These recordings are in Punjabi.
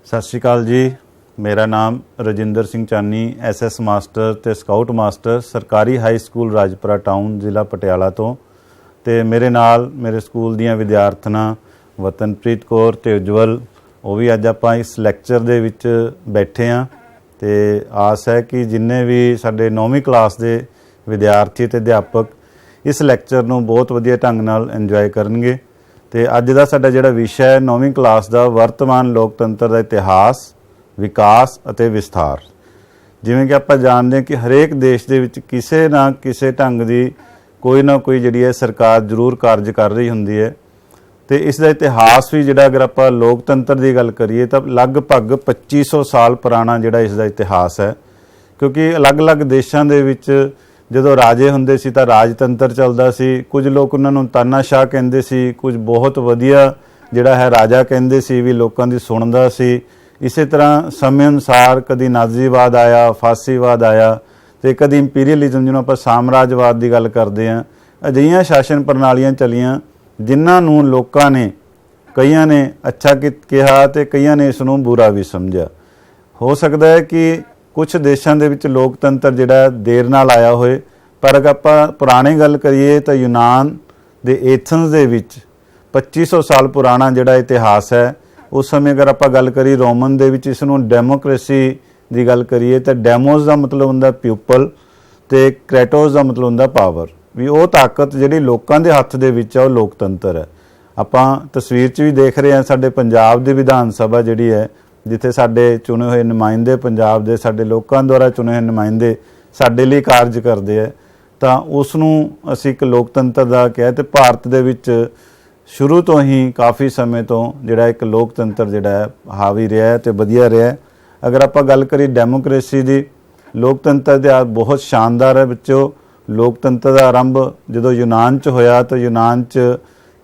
सत श्री अकाल जी। मेरा नाम रजिंदर सिंह चानी SS मास्टर ते स्काउट मास्टर सरकारी हाई स्कूल राजपुरा टाउन जिला पटियाला तो ते मेरे नाल मेरे स्कूल दीयां विद्यार्थना वतनप्रीत कौर ते उज्जवल वो भी अज आपां इस लैक्चर दे विच बैठे हाँ। ते आस है कि जिन्ने भी साडे 9वीं क्लास दे विद्यार्थी ते अध्यापक इस लैक्चर नूं बहुत वधिया ढंग नाल इंजॉय करनगे। तो अज का साडा जिहड़ा विषय है 9वीं क्लास का वर्तमान लोकतंत्र का इतिहास विकास अते विस्तार। जिवें कि आप जानते हैं कि हरेक देश दे विच किसी ना किसी ढंग की कोई ना कोई जिहड़ी है सरकार जरूर कार्य कर रही हुंदी है। तो इसका इतिहास भी जिहड़ा अगर आप लोकतंत्र की गल करिए तो लगभग 2500 साल पुराना जिहड़ा इसका इतिहास है। क्योंकि अलग अलग देशों के विच जदों राजे हुंदे सी तां राजतंत्र चलदा सी। कुछ लोग उन्हां नूं तानाशाह कहिंदे सी, कुछ बहुत वधिया जिहड़ा है राजा कहिंदे सी भी लोकां दी सुणदा सी। इसे तरह समय अनुसार कदी नाजीवाद आया, फासीवाद आया तो कदी इंपीरीअलिज्म जिन्हों आप साम्राजवाद की गल करते हैं। अजिहियां शासन प्रणालियां चलियां जिन्हां नूं लोकां ने कईयां ने अच्छा कहा तो कईयां ने इसनूं बुरा भी समझा। हो सकता है कि कुछ देशों के विच लोकतंत्र जिहड़ा देर नाल आया होए, पर अगर आप पुरानी गल करिए तो यूनान दे एथन्स दे विच 2500 साल पुराना जिहड़ा इतिहास है। उस समय अगर आप गल करिए रोमन दे विच इसनूं डेमोक्रेसी की गल करिए तो डेमोस का मतलब हुंदा पीपल ते क्रेटोस का मतलब हुंदा पावर। भी वो ताकत जिहड़ी लोकां दे हत्थ दे विच है वो लोकतंत्र है। आपां तस्वीर च भी देख रहे हैं साडे पंजाब दी विधान सभा जिहड़ी है, जिथे साडे चुने हुए नुमाइंदे पंजाब दे साडे लोकां द्वारा चुने हुए नुमाइंदे साडे लई कार्य करदे है। तां उसनूं असीं एक लोकतंत्र दा कह ते भारत दे विच शुरू तो ही काफ़ी समय तो जिहड़ा एक लोकतंत्र जिहड़ा है हावी रहा है ते वधिया रहा है। अगर आप गल करिए डेमोक्रेसी दी, लोकतंत्र इतिहास बहुत शानदार है बच्चों। लोकतंत्र का आरंभ जदों यूनान च होया तो यूनान च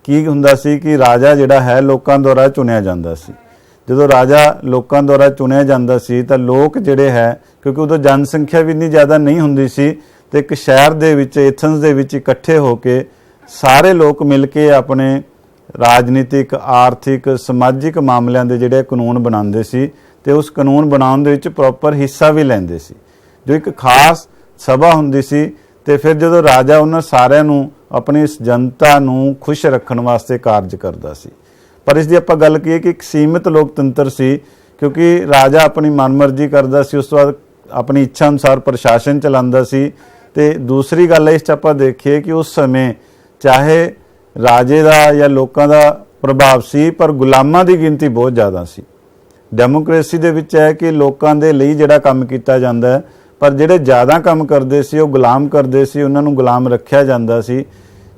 की हुंदा सी कि राजा जिहड़ा है लोकां द्वारा चुनिया जांदा सी। जदों राजा लोकां द्वारा चुनिया जांदा सी तां लोक जिहड़े है, क्योंकि उदों जनसंख्या भी इन्नी ज़्यादा नहीं हुंदी सी ते एक शहर दे विच एथन्स दे विच इकट्ठे होके सारे लोग मिल के अपने राजनीतिक आर्थिक समाजिक मामलों के जिहड़े कानून बनाते सी ते उस कानून बनाउण दे विच प्रॉपर हिस्सा भी लैंदे सी। जो एक खास सभा हुंदी सी ते फिर जदों राजा उन्हां सारिआं नूं अपनी इस जनता नूं खुश रखण वास्ते कार्य करदा सी। पर इसकी आप गल कीए कि एक सीमित लोकतंत्र सी, क्योंकि राजा अपनी मनमर्जी करदा सी, उस तो बाद अपनी इच्छा अनुसार प्रशासन चलांदा सी। ते दूसरी गल इस आप देखिए कि उस समय चाहे राजे का या लोगों का प्रभाव सी, पर गुलामां की गिनती बहुत ज़्यादा सी। डेमोक्रेसी दे विच है कि लोगों के लिए जिहड़ा काम किया जाता है, पर जिहड़े ज़्यादा काम करते सी वो गुलाम करते सी, उन्हां नूं गुलाम रखिया जाता सी।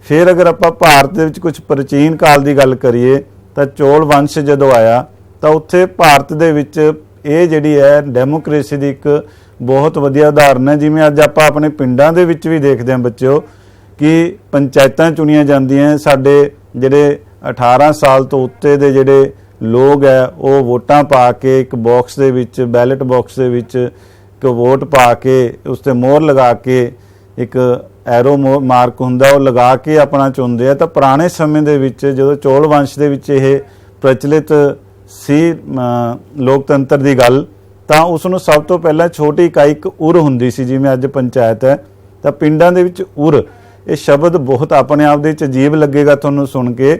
फिर अगर आप भारत दे विच कुछ प्राचीन काल की गल करिए तो चोल वंश जदों आया तो उत्थे भारत दे विच ये जिहड़ी है डेमोक्रेसी की एक बहुत वधिया उदाहरण है। जिवें अज आपां अपने पिंडां दे विच भी देखदे हां बच्चों कि पंचायतां चुनिया जांदियां। साडे जिहड़े 18 साल तो उत्ते दे जिहड़े लोग है वो वोटां पा के एक बॉक्स दे विच बैलेट बॉक्स दे विच एक वोट पा के उस ते मोहर लगा के एक एरो मार्क हुंदा वो लगा के अपना चुनते हैं। तो पुराने समय दे विच जदों चोल वंश दे विच ये प्रचलित सी लोकतंत्र की गल, तो उसनूं सब तो पहला छोटी इकाई एक उर हुंदी सी। जिवें अज पंचायत है तो पिंडां दे विच उर, ये शब्द बहुत अपने आप दे विच अजीब लगेगा तुहानूं सुन के।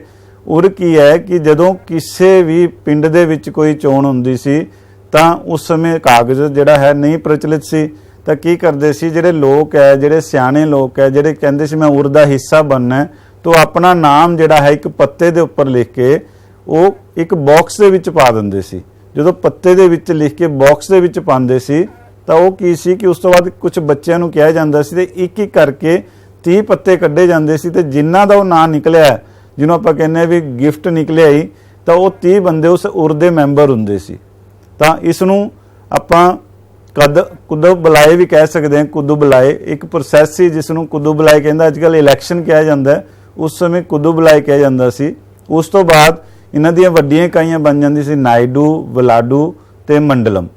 उर की है कि जदों किसी भी पिंड दे विच कोई चोण हुंदी सी तां उस समय कागज़ जिहड़ा है नहीं प्रचलित सी। तो की करते सी जिहड़े लोग है, जिहड़े सियाणे लोग है, जिहड़े कहंदे सी मैं उर दा हिस्सा बनना है, तो अपना नाम जिहड़ा है एक पत्ते दे उपर लिख के वो एक बॉक्स दे विच पा दिंदे सी। जदों पत्ते दे विच लिख के बॉक्स दे विच पांदे सी तो वो की सी कि उस तो बाद कुछ बच्चों नूं कहा जांदा सी ते एक एक करके 30 पत्ते कड्ढे जांदे सी। ते जिन्हां दा वो नाम निकलिया, जिन्हों आपां कहने भी गिफ्ट निकलिया ही, तो वो 30 बंदे उस उर दे मैंबर हुंदे सी। तां इसनूं आपां कुदू बुलाए भी कह सकते हैं। कुदू बुलाए एक प्रोसैस सी जिसनों कुदू बुलाए कहंदा, अजकल इलैक्शन कहा जाता है, उस समय कुदू बुलाए कहा जाता सी। उस तो बाद इन्हां दीयां वड्डियां इकाइयां बन जांदी सी नायडू, वलाडू ते मंडलम।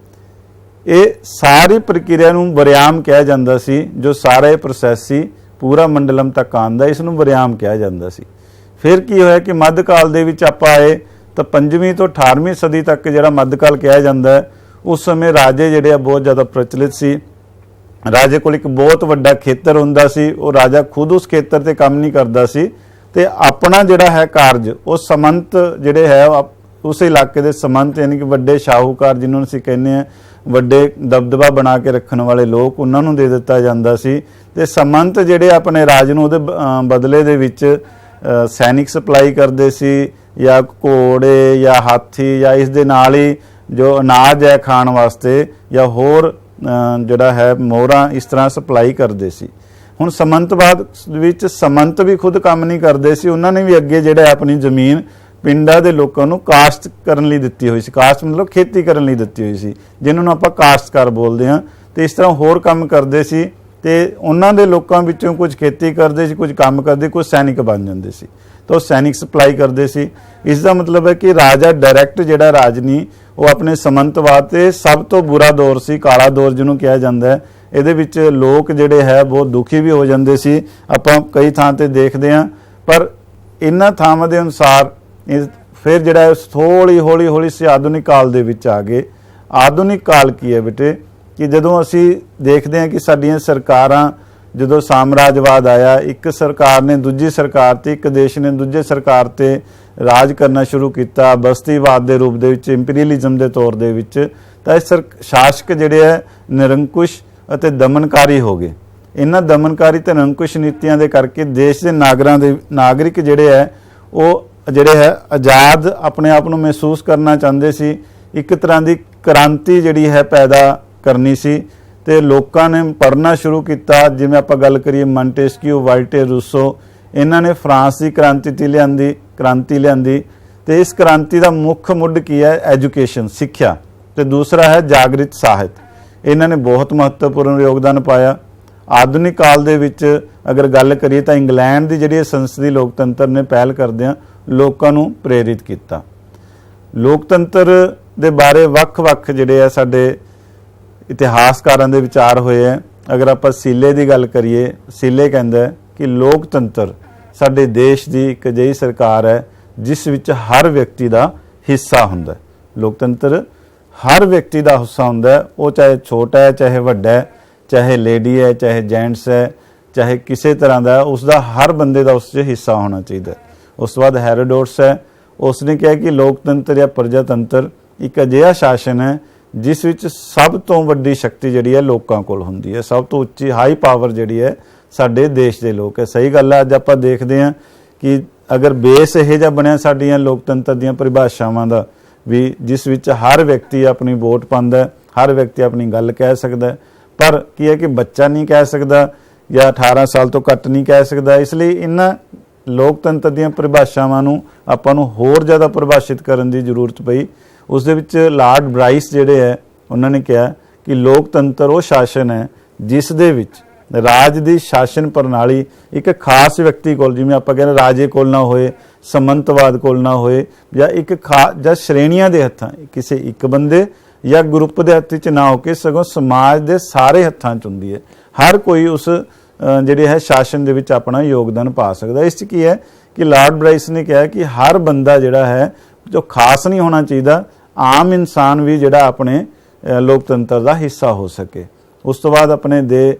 ये सारी प्रक्रिया नूं वरियाम कहा जाता सी। जो सारा प्रोसैस सी पूरा मंडलम तक आंदा, इसनूं वरियाम कहा जाता सी। फिर की होया कि मध्यकाल दे विच आपां आए ਤਾਂ 5ਵੀਂ ਤੋਂ 18ਵੀਂ ਸਦੀ ਤੱਕ ਜਿਹੜਾ ਮੱਧਕਾਲ ਕਿਹਾ ਜਾਂਦਾ ਹੈ, ਉਸ ਸਮੇਂ ਰਾਜੇ ਜਿਹੜੇ ਆ ਬਹੁਤ ਜ਼ਿਆਦਾ ਪ੍ਰਚਲਿਤ ਸੀ। ਰਾਜੇ ਕੋਲ ਇੱਕ ਬਹੁਤ ਵੱਡਾ ਖੇਤਰ ਹੁੰਦਾ ਸੀ, ਉਹ ਰਾਜਾ ਖੁਦ ਉਸ ਖੇਤਰ ਤੇ ਕੰਮ ਨਹੀਂ ਕਰਦਾ ਸੀ ਤੇ ਆਪਣਾ ਜਿਹੜਾ ਹੈ ਕਾਰਜ ਉਹ ਸਮੰਤ ਜਿਹੜੇ ਹੈ ਉਸ ਇਲਾਕੇ ਦੇ ਸਮੰਤ ਯਾਨੀ ਕਿ ਵੱਡੇ ਸ਼ਾਹੂਕਾਰ ਜਿਹਨੂੰ ਅਸੀਂ ਕਹਿੰਦੇ ਆ ਵੱਡੇ ਦਬਦਬਾ ਬਣਾ ਕੇ ਰੱਖਣ ਵਾਲੇ ਲੋਕ, ਉਹਨਾਂ ਨੂੰ ਦੇ ਦਿੱਤਾ ਜਾਂਦਾ ਸੀ ਤੇ ਸਮੰਤ ਜਿਹੜੇ ਆਪਣੇ ਰਾਜ ਨੂੰ ਉਹਦੇ ਬਦਲੇ ਦੇ ਵਿੱਚ ਸੈਨਿਕ ਸਪਲਾਈ ਕਰਦੇ ਸੀ ਜਾਂ ਘੋੜੇ ਜਾਂ ਹਾਥੀ ਜਾਂ ਇਸ ਦੇ ਨਾਲ ਹੀ ਜੋ ਅਨਾਜ ਹੈ ਖਾਣ ਵਾਸਤੇ ਜਾਂ ਹੋਰ ਜਿਹੜਾ ਹੈ ਮੋਹਰਾਂ ਇਸ ਤਰ੍ਹਾਂ ਸਪਲਾਈ ਕਰਦੇ ਸੀ। ਹੁਣ ਸਮੰਤਵਾਦ ਵਿੱਚ ਸਮੰਤ ਵੀ ਖੁਦ ਕੰਮ ਨਹੀਂ ਕਰਦੇ ਸੀ, ਉਹਨਾਂ ਨੇ ਵੀ ਅੱਗੇ ਜਿਹੜਾ ਆਪਣੀ ਜ਼ਮੀਨ ਪਿੰਡਾਂ ਦੇ ਲੋਕਾਂ ਨੂੰ ਕਾਸ਼ਤ ਕਰਨ ਲਈ ਦਿੱਤੀ ਹੋਈ ਸੀ। ਕਾਸ਼ਤ ਮਤਲਬ ਖੇਤੀ ਕਰਨ ਲਈ ਦਿੱਤੀ ਹੋਈ ਸੀ, ਜਿਨ੍ਹਾਂ ਨੂੰ ਆਪਾਂ ਕਾਸ਼ਤਕਾਰ ਬੋਲਦੇ ਹਾਂ। ਤੇ ਇਸ ਤਰ੍ਹਾਂ ਹੋਰ ਕੰਮ ਕਰਦੇ ਸੀ ਤੇ ਉਹਨਾਂ ਦੇ ਲੋਕਾਂ ਵਿੱਚੋਂ ਕੁਝ ਖੇਤੀ ਕਰਦੇ ਸੀ, ਕੁਝ ਕੰਮ ਕਰਦੇ, ਕੁਝ ਸੈਨਿਕ ਬਣ ਜਾਂਦੇ ਸੀ ਤਾਂ ਉਹ ਸੈਨਿਕ ਸਪਲਾਈ ਕਰਦੇ ਸੀ। ਇਸ ਦਾ ਮਤਲਬ ਹੈ ਕਿ ਰਾਜਾ ਡਾਇਰੈਕਟ ਜਿਹੜਾ ਰਾਜ ਨਹੀਂ, ਉਹ ਆਪਣੇ ਸਮੰਤਵਾਦ ਤੇ ਸਭ ਤੋਂ ਬੁਰਾ ਦੌਰ ਸੀ, ਕਾਲਾ ਦੌਰ ਜਿਹਨੂੰ ਕਿਹਾ ਜਾਂਦਾ ਹੈ। ਇਹਦੇ ਵਿੱਚ ਲੋਕ ਜਿਹੜੇ ਹੈ ਬਹੁਤ ਦੁਖੀ ਵੀ ਹੋ ਜਾਂਦੇ ਸੀ, ਆਪਾਂ ਕਈ ਥਾਂ ਤੇ ਦੇਖਦੇ ਹਾਂ। ਪਰ ਇਹਨਾਂ ਥਾਵਾਂ ਦੇ ਅਨੁਸਾਰ ਫਿਰ ਜਿਹੜਾ ਹੌਲੀ ਹੌਲੀ ਅਸੀਂ ਆਧੁਨਿਕ ਕਾਲ ਦੇ ਵਿੱਚ ਆ ਗਏ। ਆਧੁਨਿਕ ਕਾਲ ਕੀ ਹੈ ਬੇਟੇ, ਕਿ ਜਦੋਂ ਅਸੀਂ ਦੇਖਦੇ ਹਾਂ ਕਿ ਸਾਡੀਆਂ ਸਰਕਾਰਾਂ, ਜਦੋਂ ਸਾਮਰਾਜਵਾਦ ਆਇਆ, ਇੱਕ ਸਰਕਾਰ ਨੇ ਦੂਜੀ ਸਰਕਾਰ ਤੇ, ਇੱਕ ਦੇਸ਼ ਨੇ ਦੂਜੇ ਸਰਕਾਰ ਤੇ ਰਾਜ ਕਰਨਾ ਸ਼ੁਰੂ ਕੀਤਾ ਬਸਤੀਵਾਦ ਦੇ ਰੂਪ ਦੇ ਵਿੱਚ, ਇੰਪੀਰੀਅਲਿਜ਼ਮ ਦੇ ਤੌਰ ਦੇ ਵਿੱਚ, ਤਾਂ ਇਹ ਸ਼ਾਸਕ ਜਿਹੜੇ ਹੈ ਨਿਰੰਕੁਸ਼ ਅਤੇ ਦਮਨਕਾਰੀ ਹੋ ਗਏ। ਇਹਨਾਂ ਦਮਨਕਾਰੀ ਤੇ ਨਿਰੰਕੁਸ਼ ਨੀਤੀਆਂ ਦੇ ਕਰਕੇ ਦੇਸ਼ ਦੇ ਨਾਗਰਿਕ ਜਿਹੜੇ ਹੈ ਉਹ ਜਿਹੜੇ ਹੈ ਆਜ਼ਾਦ ਆਪਣੇ ਆਪ ਨੂੰ ਮਹਿਸੂਸ ਕਰਨਾ ਚਾਹੁੰਦੇ ਸੀ। ਇੱਕ ਤਰ੍ਹਾਂ ਦੀ ਕ੍ਰਾਂਤੀ ਜਿਹੜੀ ਹੈ ਪੈਦਾ ਕਰਨੀ ਸੀ ਤੇ ਲੋਕਾਂ ਨੇ ਪੜ੍ਹਨਾ ਸ਼ੁਰੂ ਕੀਤਾ। ਜਿਵੇਂ ਆਪਾਂ ਗੱਲ ਕਰੀਏ ਮੌਂਟੇਸਕਿਊ, ਵਾਲਟੇਰ, ਰੂਸੋ, ਇਹਨਾਂ ਨੇ ਫਰਾਂਸ ਦੀ ਕ੍ਰਾਂਤੀ ਲਿਆਂਦੀ ਤੇ ਇਸ ਕ੍ਰਾਂਤੀ ਦਾ ਮੁੱਖ ਮੁੱਢ ਕੀ ਹੈ? ਐਜੂਕੇਸ਼ਨ, ਸਿੱਖਿਆ, ਤੇ ਦੂਸਰਾ ਹੈ ਜਾਗਰਿਤ ਸਾਹਿਤ। ਇਹਨਾਂ ਨੇ ਬਹੁਤ ਮਹੱਤਵਪੂਰਨ ਯੋਗਦਾਨ ਪਾਇਆ। ਆਧੁਨਿਕ ਕਾਲ ਦੇ ਵਿੱਚ ਅਗਰ ਗੱਲ ਕਰੀਏ ਤਾਂ ਇੰਗਲੈਂਡ ਦੀ ਜਿਹੜੀ ਸੰਸਦੀ ਲੋਕਤੰਤਰ ਨੇ ਪਹਿਲ ਕਰਦਿਆਂ ਲੋਕਾਂ ਨੂੰ ਪ੍ਰੇਰਿਤ ਕੀਤਾ। ਲੋਕਤੰਤਰ ਦੇ ਬਾਰੇ ਵੱਖ-ਵੱਖ ਜਿਹੜੇ ਆ ਸਾਡੇ ਇਤਿਹਾਸਕਾਰਾਂ ਦੇ ਵਿਚਾਰ ਹੋਏ ਹੈ। ਅਗਰ ਆਪਾਂ ਸੀਲੇ ਦੀ ਗੱਲ ਕਰੀਏ, ਸੀਲੇ ਕਹਿੰਦਾ ਕਿ ਲੋਕਤੰਤਰ ਸਾਡੇ ਦੇਸ਼ ਦੀ ਇੱਕ ਅਜਿਹੀ ਸਰਕਾਰ ਹੈ ਜਿਸ ਵਿੱਚ ਹਰ ਵਿਅਕਤੀ ਦਾ ਹਿੱਸਾ ਹੁੰਦਾ ਹੈ। ਲੋਕਤੰਤਰ ਹਰ ਵਿਅਕਤੀ ਦਾ ਹਿੱਸਾ ਹੁੰਦਾ ਹੈ, ਉਹ ਚਾਹੇ ਛੋਟਾ ਹੈ, ਚਾਹੇ ਵੱਡਾ ਹੈ, ਚਾਹੇ ਲੇਡੀ ਹੈ, ਚਾਹੇ ਜੈਂਟਸ ਹੈ, ਚਾਹੇ ਕਿਸੇ ਤਰ੍ਹਾਂ ਦਾ, ਉਸ ਦਾ ਹਰ ਬੰਦੇ ਦਾ ਉਸ 'ਚ ਹਿੱਸਾ ਹੋਣਾ ਚਾਹੀਦਾ। ਉਸ ਤੋਂ ਬਾਅਦ ਹੈਰੋਡੋਟਸ ਹੈ, ਉਸਨੇ ਕਿਹਾ ਕਿ ਲੋਕਤੰਤਰ ਜਾਂ ਪ੍ਰਜਾਤੰਤਰ ਇੱਕ ਅਜਿਹਾ ਸ਼ਾਸਨ ਹੈ ਜਿਸ ਵਿੱਚ ਸਭ ਤੋਂ ਵੱਡੀ ਸ਼ਕਤੀ ਜਿਹੜੀ ਹੈ ਲੋਕਾਂ ਕੋਲ ਹੁੰਦੀ ਹੈ। ਸਭ ਤੋਂ ਉੱਚੀ ਹਾਈ ਪਾਵਰ ਜਿਹੜੀ ਹੈ ਸਾਡੇ ਦੇਸ਼ ਦੇ ਲੋਕ ਹੈ। ਸਹੀ ਗੱਲ ਹੈ। ਅੱਜ ਆਪਾਂ ਦੇਖਦੇ ਹਾਂ ਕਿ ਅਗਰ ਬੇਸ ਇਹ ਜਿਹਾ ਬਣਿਆ ਸਾਡੀਆਂ ਲੋਕਤੰਤਰ ਦੀਆਂ ਪਰਿਭਾਸ਼ਾਵਾਂ ਦਾ ਵੀ, ਜਿਸ ਵਿੱਚ ਹਰ ਵਿਅਕਤੀ ਆਪਣੀ ਵੋਟ ਪਾਉਂਦਾ, ਹਰ ਵਿਅਕਤੀ ਆਪਣੀ ਗੱਲ ਕਹਿ ਸਕਦਾ, ਪਰ ਕੀ ਹੈ ਕਿ ਬੱਚਾ ਨਹੀਂ ਕਹਿ ਸਕਦਾ ਜਾਂ 18 ਸਾਲ ਤੋਂ ਘੱਟ ਨਹੀਂ ਕਹਿ ਸਕਦਾ। ਇਸ ਲਈ ਇਹਨਾਂ ਲੋਕਤੰਤਰ ਦੀਆਂ ਪਰਿਭਾਸ਼ਾਵਾਂ ਨੂੰ ਆਪਾਂ ਨੂੰ ਹੋਰ ਜ਼ਿਆਦਾ ਪਰਿਭਾਸ਼ਿਤ ਕਰਨ ਦੀ ਜ਼ਰੂਰਤ ਪਈ। ਉਸ ਦੇ ਵਿੱਚ ਲਾਰਡ ਬ੍ਰਾਈਸ ਜਿਹੜੇ ਹੈ ਉਹਨਾਂ ਨੇ ਕਿਹਾ ਕਿ ਲੋਕਤੰਤਰ ਉਹ ਸ਼ਾਸਨ ਹੈ ਜਿਸ ਦੇ ਵਿੱਚ ਰਾਜ ਦੀ ਸ਼ਾਸਨ ਪ੍ਰਣਾਲੀ ਇੱਕ ਖਾਸ ਵਿਅਕਤੀ ਕੋਲ, ਜਿਵੇਂ ਆਪਾਂ ਕਹਿੰਦੇ ਰਾਜੇ ਕੋਲ ਨਾ ਹੋਏ, ਸਮੰਤਵਾਦ ਕੋਲ ਨਾ ਹੋਏ, ਜਾਂ ਸ਼੍ਰੇਣੀਆਂ ਦੇ ਹੱਥਾਂ, ਕਿਸੇ ਇੱਕ ਬੰਦੇ ਜਾਂ ਗਰੁੱਪ ਦੇ ਹੱਥ 'ਚ ਨਾ ਹੋ ਕੇ ਸਗੋਂ ਸਮਾਜ ਦੇ ਸਾਰੇ ਹੱਥਾਂ 'ਚ ਹੁੰਦੀ ਹੈ। ਹਰ ਕੋਈ ਉਸ ਜਿਹੜੇ ਹੈ ਸ਼ਾਸਨ ਦੇ ਵਿੱਚ ਆਪਣਾ ਯੋਗਦਾਨ ਪਾ ਸਕਦਾ। ਇਸ 'ਚ ਕੀ ਹੈ ਕਿ ਲਾਰਡ ਬ੍ਰਾਈਸ ਨੇ ਕਿਹਾ ਕਿ ਹਰ ਬੰਦਾ ਜਿਹੜਾ ਹੈ ਜੋ ਖਾਸ ਨਹੀਂ ਹੋਣਾ ਚਾਹੀਦਾ, ਆਮ ਇਨਸਾਨ ਵੀ ਜਿਹੜਾ ਆਪਣੇ ਲੋਕਤੰਤਰ ਦਾ ਹਿੱਸਾ ਹੋ ਸਕੇ। ਉਸ ਤੋਂ ਬਾਅਦ ਆਪਣੇ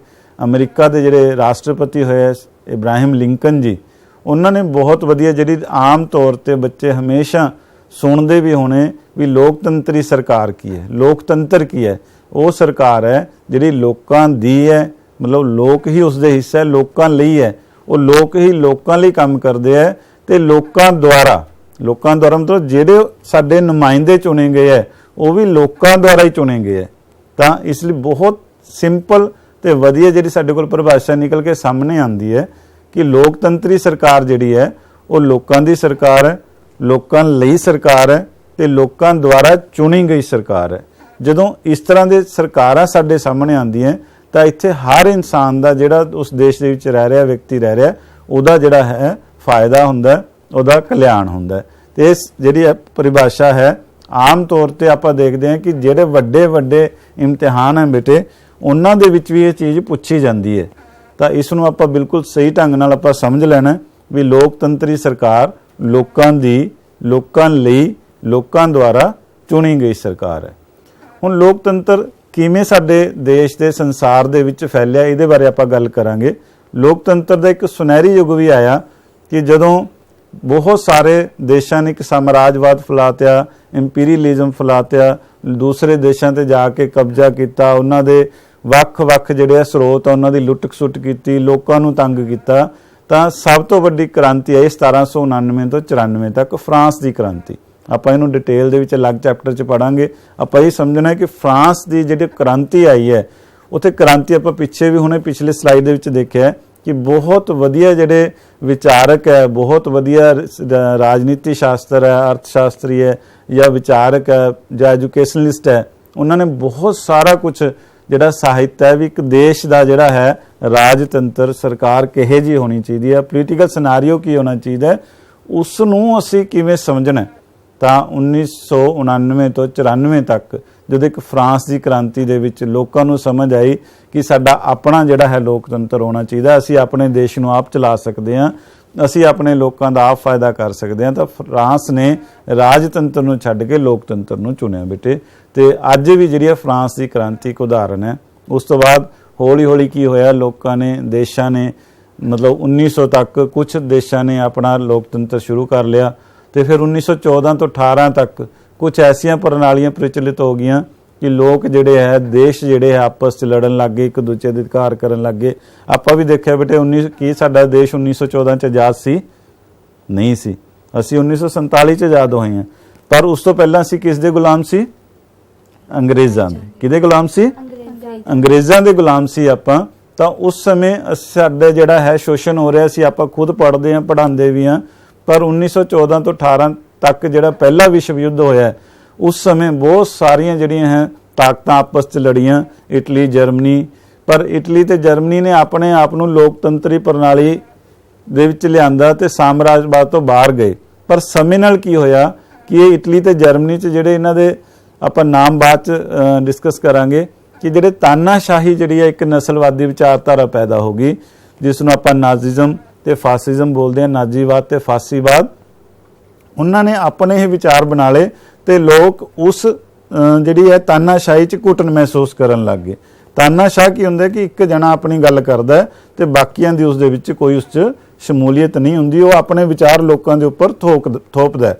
ਅਮਰੀਕਾ ਦੇ ਜਿਹੜੇ ਰਾਸ਼ਟਰਪਤੀ ਹੋਏ ਇਬਰਾਹਿਮ ਲਿੰਕਨ ਜੀ, ਉਹਨਾਂ ਨੇ ਬਹੁਤ ਵਧੀਆ, ਜਿਹੜੀ ਆਮ ਤੌਰ ਤੇ ਬੱਚੇ ਹਮੇਸ਼ਾ ਸੁਣਦੇ ਵੀ ਹੋਣੇ ਵੀ ਲੋਕਤੰਤਰੀ ਸਰਕਾਰ ਕੀ ਹੈ। ਲੋਕਤੰਤਰ ਕੀ ਹੈ? ਉਹ ਸਰਕਾਰ ਹੈ ਜਿਹੜੀ ਲੋਕਾਂ ਦੀ ਹੈ, ਮਤਲਬ ਲੋਕ ਹੀ ਉਸ ਦੇ ਹਿੱਸਾ ਹੈ, ਲੋਕਾਂ ਲਈ ਹੈ, ਉਹ ਲੋਕ ਹੀ ਲੋਕਾਂ ਲਈ ਕੰਮ ਕਰਦੇ ਹੈ ਤੇ ਲੋਕਾਂ ਦੁਆਰਾ ਮਤਲਬ ਜਿਹੜੇ ਸਾਡੇ ਨੁਮਾਇੰਦੇ ਚੁਣੇ ਗਏ ਹੈ ਉਹ ਵੀ ਲੋਕਾਂ ਦੁਆਰਾ ਹੀ ਚੁਣੇ ਗਏ ਹੈ। ਤਾਂ ਇਸ ਲਈ ਬਹੁਤ ਸਿੰਪਲ ਤੇ ਵਧੀਆ ਜਿਹੜੀ ਸਾਡੇ ਕੋਲ ਪਰਿਭਾਸ਼ਾ ਨਿਕਲ ਕੇ ਸਾਹਮਣੇ ਆਉਂਦੀ ਹੈ ਕਿ ਲੋਕਤੰਤਰੀ ਸਰਕਾਰ ਜਿਹੜੀ ਹੈ ਉਹ ਲੋਕਾਂ ਦੀ ਸਰਕਾਰ ਹੈ, ਲੋਕਾਂ ਲਈ ਸਰਕਾਰ ਹੈ ਤੇ ਲੋਕਾਂ ਦੁਆਰਾ ਚੁਣੀ ਗਈ ਸਰਕਾਰ ਹੈ। ਜਦੋਂ ਇਸ ਤਰ੍ਹਾਂ ਦੇ ਸਰਕਾਰਾਂ ਸਾਡੇ ਸਾਹਮਣੇ ਆਉਂਦੀਆਂ ਤਾਂ ਇੱਥੇ ਹਰ ਇਨਸਾਨ ਦਾ, ਜਿਹੜਾ ਉਸ ਦੇਸ਼ ਦੇ ਵਿੱਚ ਰਹਿ ਰਿਹਾ ਵਿਅਕਤੀ ਰਹਿ ਰਿਹਾ, ਉਹਦਾ ਜਿਹੜਾ ਹੈ ਫਾਇਦਾ ਹੁੰਦਾ, ਉਹਦਾ ਕਲਿਆਣ ਹੁੰਦਾ। ਤੇ ਇਸ ਜਿਹੜੀ ਪਰਿਭਾਸ਼ਾ ਹੈ ਆਮ ਤੌਰ ਤੇ ਆਪਾਂ ਦੇਖਦੇ ਹਾਂ ਕਿ ਜਿਹੜੇ ਵੱਡੇ ਵੱਡੇ ਇਮਤਿਹਾਨ ਹੈ ਬੇਟੇ, ਉਹਨਾਂ ਦੇ ਵਿੱਚ ਵੀ ਇਹ ਚੀਜ਼ ਪੁੱਛੀ ਜਾਂਦੀ ਹੈ। ਤਾਂ ਇਸ ਨੂੰ ਆਪਾਂ ਬਿਲਕੁਲ ਸਹੀ ਢੰਗ ਨਾਲ ਆਪਾਂ ਸਮਝ ਲੈਣਾ ਵੀ ਲੋਕਤੰਤਰੀ ਸਰਕਾਰ ਲੋਕਾਂ ਦੀ, ਲੋਕਾਂ ਲਈ ਲੋਕਾਂ ਦੁਆਰਾ ਚੁਣੀ ਗਈ ਸਰਕਾਰ ਹੈ। ਹੁਣ ਲੋਕਤੰਤਰ ਕਿਵੇਂ ਸਾਡੇ ਦੇਸ਼ ਦੇ ਸੰਸਾਰ ਦੇ ਵਿੱਚ ਫੈਲਿਆ, ਇਹਦੇ ਬਾਰੇ ਆਪਾਂ ਗੱਲ ਕਰਾਂਗੇ। ਲੋਕਤੰਤਰ ਦਾ ਇੱਕ ਸੁਨਹਿਰੀ ਯੁੱਗ ਵੀ ਆਇਆ ਕਿ ਜਦੋਂ ਬਹੁਤ ਸਾਰੇ ਦੇਸ਼ਾਂ ਨੇ ਇੱਕ ਸਾਮਰਾਜਵਾਦ ਫੈਲਾਤਿਆ, ਇੰਪੀਰੀਅਲਿਜ਼ਮ ਫੈਲਾਤਿਆ, ਦੂਸਰੇ ਦੇਸ਼ਾਂ ਤੇ ਜਾ ਕੇ ਕਬਜ਼ਾ ਕੀਤਾ, ਉਹਨਾਂ ਦੇ ਵੱਖ-ਵੱਖ ਜਿਹੜੇ ਸਰੋਤ ਆ ਉਹਨਾਂ ਦੀ ਲੁੱਟ-ਖਸੁੱਟ ਕੀਤੀ, ਲੋਕਾਂ ਨੂੰ ਤੰਗ ਕੀਤਾ। ਤਾਂ ਸਭ ਤੋਂ ਵੱਡੀ ਕ੍ਰਾਂਤੀ ਆਈ 1799 ਤੋਂ 94 ਤੱਕ, ਫਰਾਂਸ ਦੀ ਕ੍ਰਾਂਤੀ। ਆਪਾਂ ਇਹਨੂੰ ਡਿਟੇਲ ਦੇ ਵਿੱਚ ਅਲੱਗ ਚੈਪਟਰ 'ਚ ਪੜਾਂਗੇ। ਆਪਾਂ ਇਹ ਸਮਝਣਾ ਕਿ ਫਰਾਂਸ ਦੀ ਜਿਹੜੀ ਕ੍ਰਾਂਤੀ ਆਈ ਹੈ, ਉੱਥੇ ਕ੍ਰਾਂਤੀ ਆਪਾਂ ਪਿੱਛੇ ਵੀ ਹੁਣੇ ਪਿਛਲੇ ਸਲਾਈਡ ਦੇ ਵਿੱਚ ਦੇਖਿਆ ਕਿ ਬਹੁਤ ਵਧੀਆ ਜਿਹੜੇ ਵਿਚਾਰਕ ਹੈ, ਬਹੁਤ ਵਧੀਆ ਰਾਜਨੀਤੀ ਸ਼ਾਸਤਰ ਹੈ, ਅਰਥ ਸ਼ਾਸਤਰੀ ਹੈ ਜਾਂ ਵਿਚਾਰਕ ਹੈ ਜਾਂ ਐਜੂਕੇਸ਼ਨਲਿਸਟ ਹੈ, ਉਹਨਾਂ ਨੇ ਬਹੁਤ ਸਾਰਾ ਕੁਝ ਜਿਹੜਾ ਸਾਹਿਤ ਹੈ ਵੀ ਇੱਕ ਦੇਸ਼ ਦਾ ਜਿਹੜਾ ਹੈ ਰਾਜਤੰਤਰ ਸਰਕਾਰ ਕਿਹੋ ਜਿਹੀ ਹੋਣੀ ਚਾਹੀਦੀ ਹੈ, ਪੋਲੀਟੀਕਲ ਸਿਨਾਰੀਓ ਕੀ ਹੋਣਾ ਚਾਹੀਦਾ, ਉਸ ਨੂੰ ਅਸੀਂ ਕਿਵੇਂ ਸਮਝਣਾ। ਤਾਂ 1999 ਤੋਂ 94 ਤੱਕ ਜਦੋਂ ਇੱਕ ਫਰਾਂਸ ਦੀ ਕ੍ਰਾਂਤੀ ਦੇ ਵਿੱਚ ਲੋਕਾਂ ਨੂੰ ਸਮਝ ਆਈ ਕਿ ਸਾਡਾ ਆਪਣਾ ਜਿਹੜਾ ਹੈ ਲੋਕਤੰਤਰ ਹੋਣਾ ਚਾਹੀਦਾ, ਅਸੀਂ ਆਪਣੇ ਦੇਸ਼ ਨੂੰ ਆਪ ਚਲਾ ਸਕਦੇ ਹਾਂ, ਅਸੀਂ ਆਪਣੇ ਲੋਕਾਂ ਦਾ ਆਪ ਫਾਇਦਾ ਕਰ ਸਕਦੇ ਹਾਂ, ਤਾਂ ਫਰਾਂਸ ਨੇ ਰਾਜਤੰਤਰ ਨੂੰ ਛੱਡ ਕੇ ਲੋਕਤੰਤਰ ਨੂੰ ਚੁਣਿਆ ਬੇਟੇ। ਤੇ ਅੱਜ ਵੀ ਜਿਹੜੀ ਫਰਾਂਸ ਦੀ ਕ੍ਰਾਂਤੀ ਇੱਕ ਉਦਾਹਰਨ ਹੈ। ਉਸ ਤੋਂ ਬਾਅਦ ਹੌਲੀ ਹੌਲੀ ਕੀ ਹੋਇਆ, ਲੋਕਾਂ ਨੇ, ਦੇਸ਼ਾਂ ਨੇ, ਮਤਲਬ 1900 ਤੱਕ ਕੁਝ ਦੇਸ਼ਾਂ ਨੇ ਆਪਣਾ ਲੋਕਤੰਤਰ ਸ਼ੁਰੂ ਕਰ ਲਿਆ। ਤੇ ਫਿਰ 1914 ਤੋਂ 18 ਤੱਕ ਕੁਝ ਐਸੀਆਂ ਪ੍ਰਣਾਲੀਆਂ ਪ੍ਰਚਲਿਤ ਹੋ ਗਈਆਂ ਕਿ ਲੋਕ ਜਿਹੜੇ ਹੈ, ਦੇਸ਼ ਜਿਹੜੇ ਹੈ ਆਪਸ 'ਚ ਲੜਨ ਲੱਗ ਗਏ, ਇੱਕ ਦੂਜੇ ਦੇ ਅਧਿਕਾਰ ਕਰਨ ਲੱਗ ਗਏ। ਆਪਾਂ ਵੀ ਦੇਖਿਆ ਬੇਟੇ ਕੀ ਸਾਡਾ ਦੇਸ਼ 1914 'ਚ ਆਜ਼ਾਦ ਸੀ? ਨਹੀਂ ਸੀ। ਅਸੀਂ 1947 'ਚ ਆਜ਼ਾਦ ਹੋਏ ਹਾਂ, ਪਰ ਉਸ ਤੋਂ ਪਹਿਲਾਂ ਅਸੀਂ ਕਿਸ ਦੇ ਗੁਲਾਮ ਸੀ? ਅੰਗਰੇਜ਼ਾਂ ਦੇ। ਕਿਹਦੇ ਗੁਲਾਮ ਸੀ? ਅੰਗਰੇਜ਼ਾਂ ਦੇ ਗੁਲਾਮ ਸੀ ਆਪਾਂ। ਤਾਂ ਉਸ ਸਮੇਂ ਸਾਡੇ ਜਿਹੜਾ ਹੈ ਸ਼ੋਸ਼ਣ ਹੋ ਰਿਹਾ ਸੀ, ਆਪਾਂ ਖੁਦ ਪੜ੍ਹਦੇ ਹਾਂ, ਪੜ੍ਹਾਉਂਦੇ ਵੀ ਹਾਂ। ਪਰ 1914 ਤੋਂ 18 ਤੱਕ ਜਿਹੜਾ ਪਹਿਲਾ ਵਿਸ਼ਵ ਯੁੱਧ ਹੋਇਆ, ਉਸ ਸਮੇਂ ਬਹੁਤ ਸਾਰੀਆਂ ਜਿਹੜੀਆਂ ਹੈ ਤਾਕਤਾਂ ਆਪਸ 'ਚ ਲੜੀਆਂ, ਇਟਲੀ, ਜਰਮਨੀ। ਪਰ ਇਟਲੀ ਤੇ ਜਰਮਨੀ ਨੇ ਆਪਣੇ ਆਪ ਨੂੰ ਲੋਕਤੰਤਰੀ ਪ੍ਰਣਾਲੀ ਦੇ ਵਿੱਚ ਲਿਆਂਦਾ ਤੇ ਸਾਮਰਾਜਵਾਦ ਤੋਂ ਬਾਹਰ ਗਏ। ਪਰ ਸਮੇਂ ਨਾਲ ਕੀ ਹੋਇਆ ਕਿ ਇਹ ਇਟਲੀ ਤੇ ਜਰਮਨੀ 'ਚ ਜਿਹੜੇ ਇਹਨਾਂ ਦੇ ਆਪਾਂ ਨਾਮ ਬਾਅਦ 'ਚ ਡਿਸਕਸ ਕਰਾਂਗੇ ਕਿ ਜਿਹੜੇ ਤਾਨਾਸ਼ਾਹੀ ਜਿਹੜੀ ਹੈ ਇੱਕ ਨਸਲਵਾਦੀ ਵਿਚਾਰਧਾਰਾ ਪੈਦਾ ਹੋ ਗਈ, ਜਿਸ ਨੂੰ ਆਪਾਂ ਨਾਜ਼ੀਜ਼ਮ ਤੇ ਫਾਸਿਜ਼ਮ ਬੋਲਦੇ ਹਾਂ, ਨਾਜ਼ੀਵਾਦ ਤੇ ਫਾਸੀਵਾਦ। ਉਹਨਾਂ ਨੇ ਆਪਣੇ ਹੀ ਵਿਚਾਰ ਬਣਾ ਲਏ ਤੇ ਲੋਕ ਉਸ ਜਿਹੜੀ ਹੈ ਤਾਨਾਸ਼ਾਹੀ 'ਚ ਘੁਟਨ ਮਹਿਸੂਸ ਕਰਨ ਲੱਗ ਗਏ। ਤਾਨਾਸ਼ਾਹ ਕੀ ਹੁੰਦਾ ਕਿ ਇੱਕ ਜਣਾ ਆਪਣੀ ਗੱਲ ਕਰਦਾ ਤੇ ਬਾਕੀਆਂ ਦੀ ਉਸ ਦੇ ਵਿੱਚ ਕੋਈ ਉਸ 'ਚ ਸ਼ਮੂਲੀਅਤ ਨਹੀਂ ਹੁੰਦੀ, ਉਹ ਆਪਣੇ ਵਿਚਾਰ ਲੋਕਾਂ ਦੇ ਉੱਪਰ ਥੋਪਦਾ।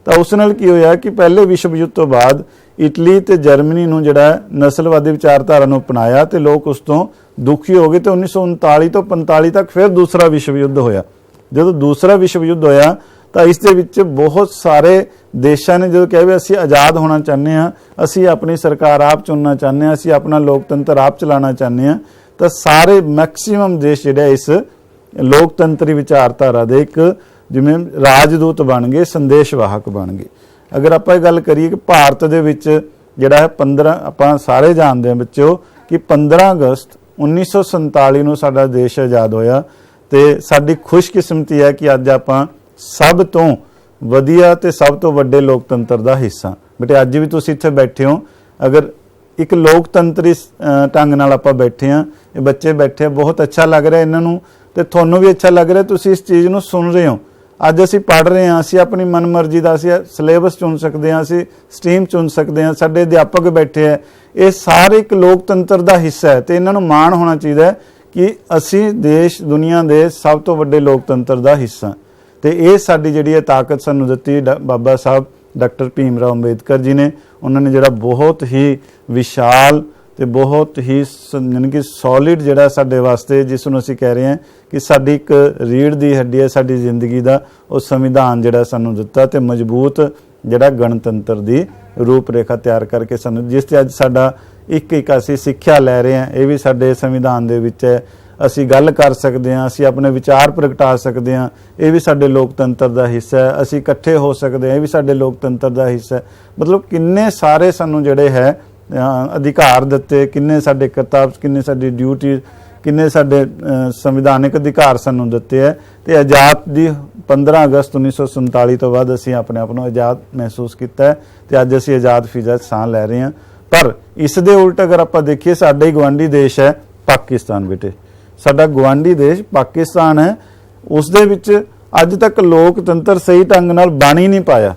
ਤਾਂ ਉਸ ਨਾਲ ਕੀ ਹੋਇਆ ਕਿ ਪਹਿਲੇ ਵਿਸ਼ਵ ਯੁੱਧ ਤੋਂ ਬਾਅਦ ਇਟਲੀ ਤੇ ਜਰਮਨੀ ਨੂੰ ਜਿਹੜਾ ਨਸਲਵਾਦੀ ਵਿਚਾਰਧਾਰਾ ਨੂੰ ਅਪਣਾਇਆ ਤੇ ਲੋਕ ਉਸ ਤੋਂ ਦੁਖੀ ਹੋ ਗਏ। ਤੇ 1939 ਤੋਂ 45 ਤੱਕ ਫਿਰ ਦੂਸਰਾ ਵਿਸ਼ਵ ਯੁੱਧ ਹੋਇਆ। ਜਦੋਂ ਦੂਸਰਾ ਵਿਸ਼ਵ ਯੁੱਧ ਹੋਇਆ ਤਾਂ ਇਸ ਦੇ ਵਿੱਚ ਬਹੁਤ ਸਾਰੇ ਦੇਸ਼ਾਂ ਨੇ ਜਦੋਂ ਕਿਹਾ ਵੀ ਅਸੀਂ ਆਜ਼ਾਦ ਹੋਣਾ ਚਾਹੁੰਦੇ ਹਾਂ, ਅਸੀਂ ਆਪਣੀ ਸਰਕਾਰ ਆਪ ਚੁਣਨਾ ਚਾਹੁੰਦੇ ਹਾਂ, ਅਸੀਂ ਆਪਣਾ ਲੋਕਤੰਤਰ ਆਪ ਚਲਾਉਣਾ ਚਾਹੁੰਦੇ ਹਾਂ, ਤਾਂ ਸਾਰੇ ਮੈਕਸੀਮਮ ਦੇਸ਼ ਜਿਹੜੇ ਇਸ ਲੋਕਤੰਤਰੀ ਵਿਚਾਰਧਾਰਾ ਦੇ ਇੱਕ ਜਿਵੇਂ ਰਾਜਦੂਤ ਬਣ ਗਏ, ਸੰਦੇਸ਼ਵਾਹਕ ਬਣ ਗਏ। ਅਗਰ ਆਪਾਂ ਇਹ ਗੱਲ ਕਰੀਏ ਕਿ ਭਾਰਤ ਦੇ ਵਿੱਚ ਜਿਹੜਾ ਹੈ 15 ਆਪਾਂ ਸਾਰੇ ਜਾਣਦੇ ਹਾਂ ਬੱਚਿਓ ਕਿ 15 ਅਗਸਤ 1947 ਨੂੰ ਸਾਡਾ ਦੇਸ਼ ਆਜ਼ਾਦ ਹੋਇਆ। ਤੇ ਸਾਡੀ ਖੁਸ਼ਕਿਸਮਤੀ ਹੈ ਕਿ ਅੱਜ ਆਪਾਂ ਸਭ ਤੋਂ ਵਧੀਆ ਤੇ ਸਭ ਤੋਂ ਵੱਡੇ ਲੋਕਤੰਤਰ ਦਾ ਹਿੱਸਾ। ਬੇਟੇ ਅੱਜ ਵੀ ਤੁਸੀਂ ਇੱਥੇ ਬੈਠੇ ਹੋ, ਅਗਰ ਇੱਕ ਲੋਕਤੰਤਰੀ ਢੰਗ ਨਾਲ ਆਪਾਂ ਬੈਠੇ ਹਾਂ, ਇਹ ਬੱਚੇ ਬੈਠੇ ਆ, ਬਹੁਤ ਅੱਛਾ ਲੱਗ ਰਿਹਾ ਇਹਨਾਂ ਨੂੰ ਤੇ ਤੁਹਾਨੂੰ ਵੀ ਅੱਛਾ ਲੱਗ ਰਿਹਾ, ਤੁਸੀਂ ਇਸ ਚੀਜ਼ ਨੂੰ ਸੁਣ ਰਹੇ ਹੋ। ਅੱਜ ਅਸੀਂ ਪੜ੍ਹ ਰਹੇ ਹਾਂ, ਅਸੀਂ ਆਪਣੀ ਮਨਮਰਜ਼ੀ ਦਾ ਅਸੀਂ ਸਿਲੇਬਸ ਚੁਣ ਸਕਦੇ ਹਾਂ, ਅਸੀਂ ਸਟਰੀਮ ਚੁਣ ਸਕਦੇ ਹਾਂ, ਸਾਡੇ ਅਧਿਆਪਕ ਬੈਠੇ ਹੈ, ਇਹ ਸਾਰੇ ਇੱਕ ਲੋਕਤੰਤਰ ਦਾ ਹਿੱਸਾ ਹੈ। ਤੇ ਇਹਨਾਂ ਨੂੰ ਮਾਣ ਹੋਣਾ ਚਾਹੀਦਾ ਹੈ ਕਿ ਅਸੀਂ ਦੇਸ਼ ਦੁਨੀਆ ਦੇ ਸਭ ਤੋਂ ਵੱਡੇ ਲੋਕਤੰਤਰ ਦਾ ਹਿੱਸਾ। ਤੇ ਇਹ ਸਾਡੀ ਜਿਹੜੀ ਹੈ ਤਾਕਤ ਸਾਨੂੰ ਦਿੱਤੀ ਬਾਬਾ ਸਾਹਿਬ ਡਾਕਟਰ ਭੀਮ ਰਾਓ ਅੰਬੇਦਕਰ ਜੀ ਨੇ। ਉਹਨਾਂ ਨੇ ਜਿਹੜਾ ਬਹੁਤ ਹੀ ਵਿਸ਼ਾਲ ਤੇ ਬਹੁਤ ਹੀ ਯਾਨੀ ਕਿ ਸੋਲਿਡ ਜਿਹੜਾ ਸਾਡੇ ਵਾਸਤੇ, ਜਿਸ ਨੂੰ ਅਸੀਂ ਕਹਿ ਰਹੇ ਹਾਂ ਕਿ ਸਾਡੀ ਇੱਕ ਰੀੜ੍ਹ ਦੀ ਹੱਡੀ ਹੈ ਸਾਡੀ ਜ਼ਿੰਦਗੀ ਦਾ, ਉਹ ਸੰਵਿਧਾਨ ਜਿਹੜਾ ਸਾਨੂੰ ਦਿੱਤਾ ਤੇ ਮਜ਼ਬੂਤ ਜਿਹੜਾ ਗਣਤੰਤਰ ਦੀ ਰੂਪ ਰੇਖਾ ਤਿਆਰ ਕਰਕੇ ਸਾਨੂੰ, ਜਿਸ ਤੇ ਅੱਜ ਸਾਡਾ ਇੱਕ ਅਸੀਂ ਸਿੱਖਿਆ ਲੈ ਰਹੇ ਹਾਂ, ਇਹ ਵੀ ਸਾਡੇ ਸੰਵਿਧਾਨ ਦੇ ਵਿੱਚ ਹੈ। ਅਸੀਂ ਗੱਲ ਕਰ ਸਕਦੇ ਹਾਂ, ਅਸੀਂ ਆਪਣੇ ਵਿਚਾਰ ਪ੍ਰਗਟਾ ਸਕਦੇ ਹਾਂ, ਇਹ ਵੀ ਸਾਡੇ ਲੋਕਤੰਤਰ ਦਾ ਹਿੱਸਾ ਹੈ। ਅਸੀਂ ਇਕੱਠੇ ਹੋ ਸਕਦੇ ਹਾਂ, ਇਹ ਵੀ ਸਾਡੇ ਲੋਕਤੰਤਰ ਦਾ ਹਿੱਸਾ ਹੈ। ਮਤਲਬ ਕਿੰਨੇ ਸਾਰੇ ਸਾਨੂੰ ਜਿਹੜੇ ਹੈ ਅਧਿਕਾਰ ਦਿੱਤੇ, ਕਿੰਨੇ ਸਾਡੇ ਕਰਤੱਵ, ਕਿੰਨੇ ਸਾਡੀ ਡਿਊਟੀ, ਕਿੰਨੇ ਸਾਡੇ ਸੰਵਿਧਾਨਿਕ ਅਧਿਕਾਰ ਸਾਨੂੰ ਦਿੱਤੇ ਹੈ। ਤੇ ਆਜ਼ਾਦ ਦੀ 15 ਅਗਸਤ 1947 ਤੋਂ ਬਾਅਦ ਅਸੀਂ ਆਪਣੇ ਆਪ ਨੂੰ ਆਜ਼ਾਦ ਮਹਿਸੂਸ ਕੀਤਾ ਹੈ ਤੇ ਅੱਜ ਅਸੀਂ ਆਜ਼ਾਦ ਫਿਜ਼ਾ ਸਾਹ ਲੈ ਰਹੇ ਹਾਂ। ਪਰ ਇਸ ਦੇ ਉਲਟ ਅਗਰ ਆਪਾਂ ਦੇਖੀਏ, ਸਾਡਾ ਹੀ ਗਵਾਂਢੀ ਦੇਸ਼ ਹੈ ਪਾਕਿਸਤਾਨ। ਬੇਟੇ ਸਾਡਾ ਗਵਾਂਢੀ ਦੇਸ਼ ਪਾਕਿਸਤਾਨ ਹੈ, ਉਸ ਦੇ ਵਿੱਚ ਅੱਜ ਤੱਕ ਲੋਕਤੰਤਰ ਸਹੀ ਢੰਗ ਨਾਲ ਬਣ ਹੀ ਨਹੀਂ ਪਾਇਆ।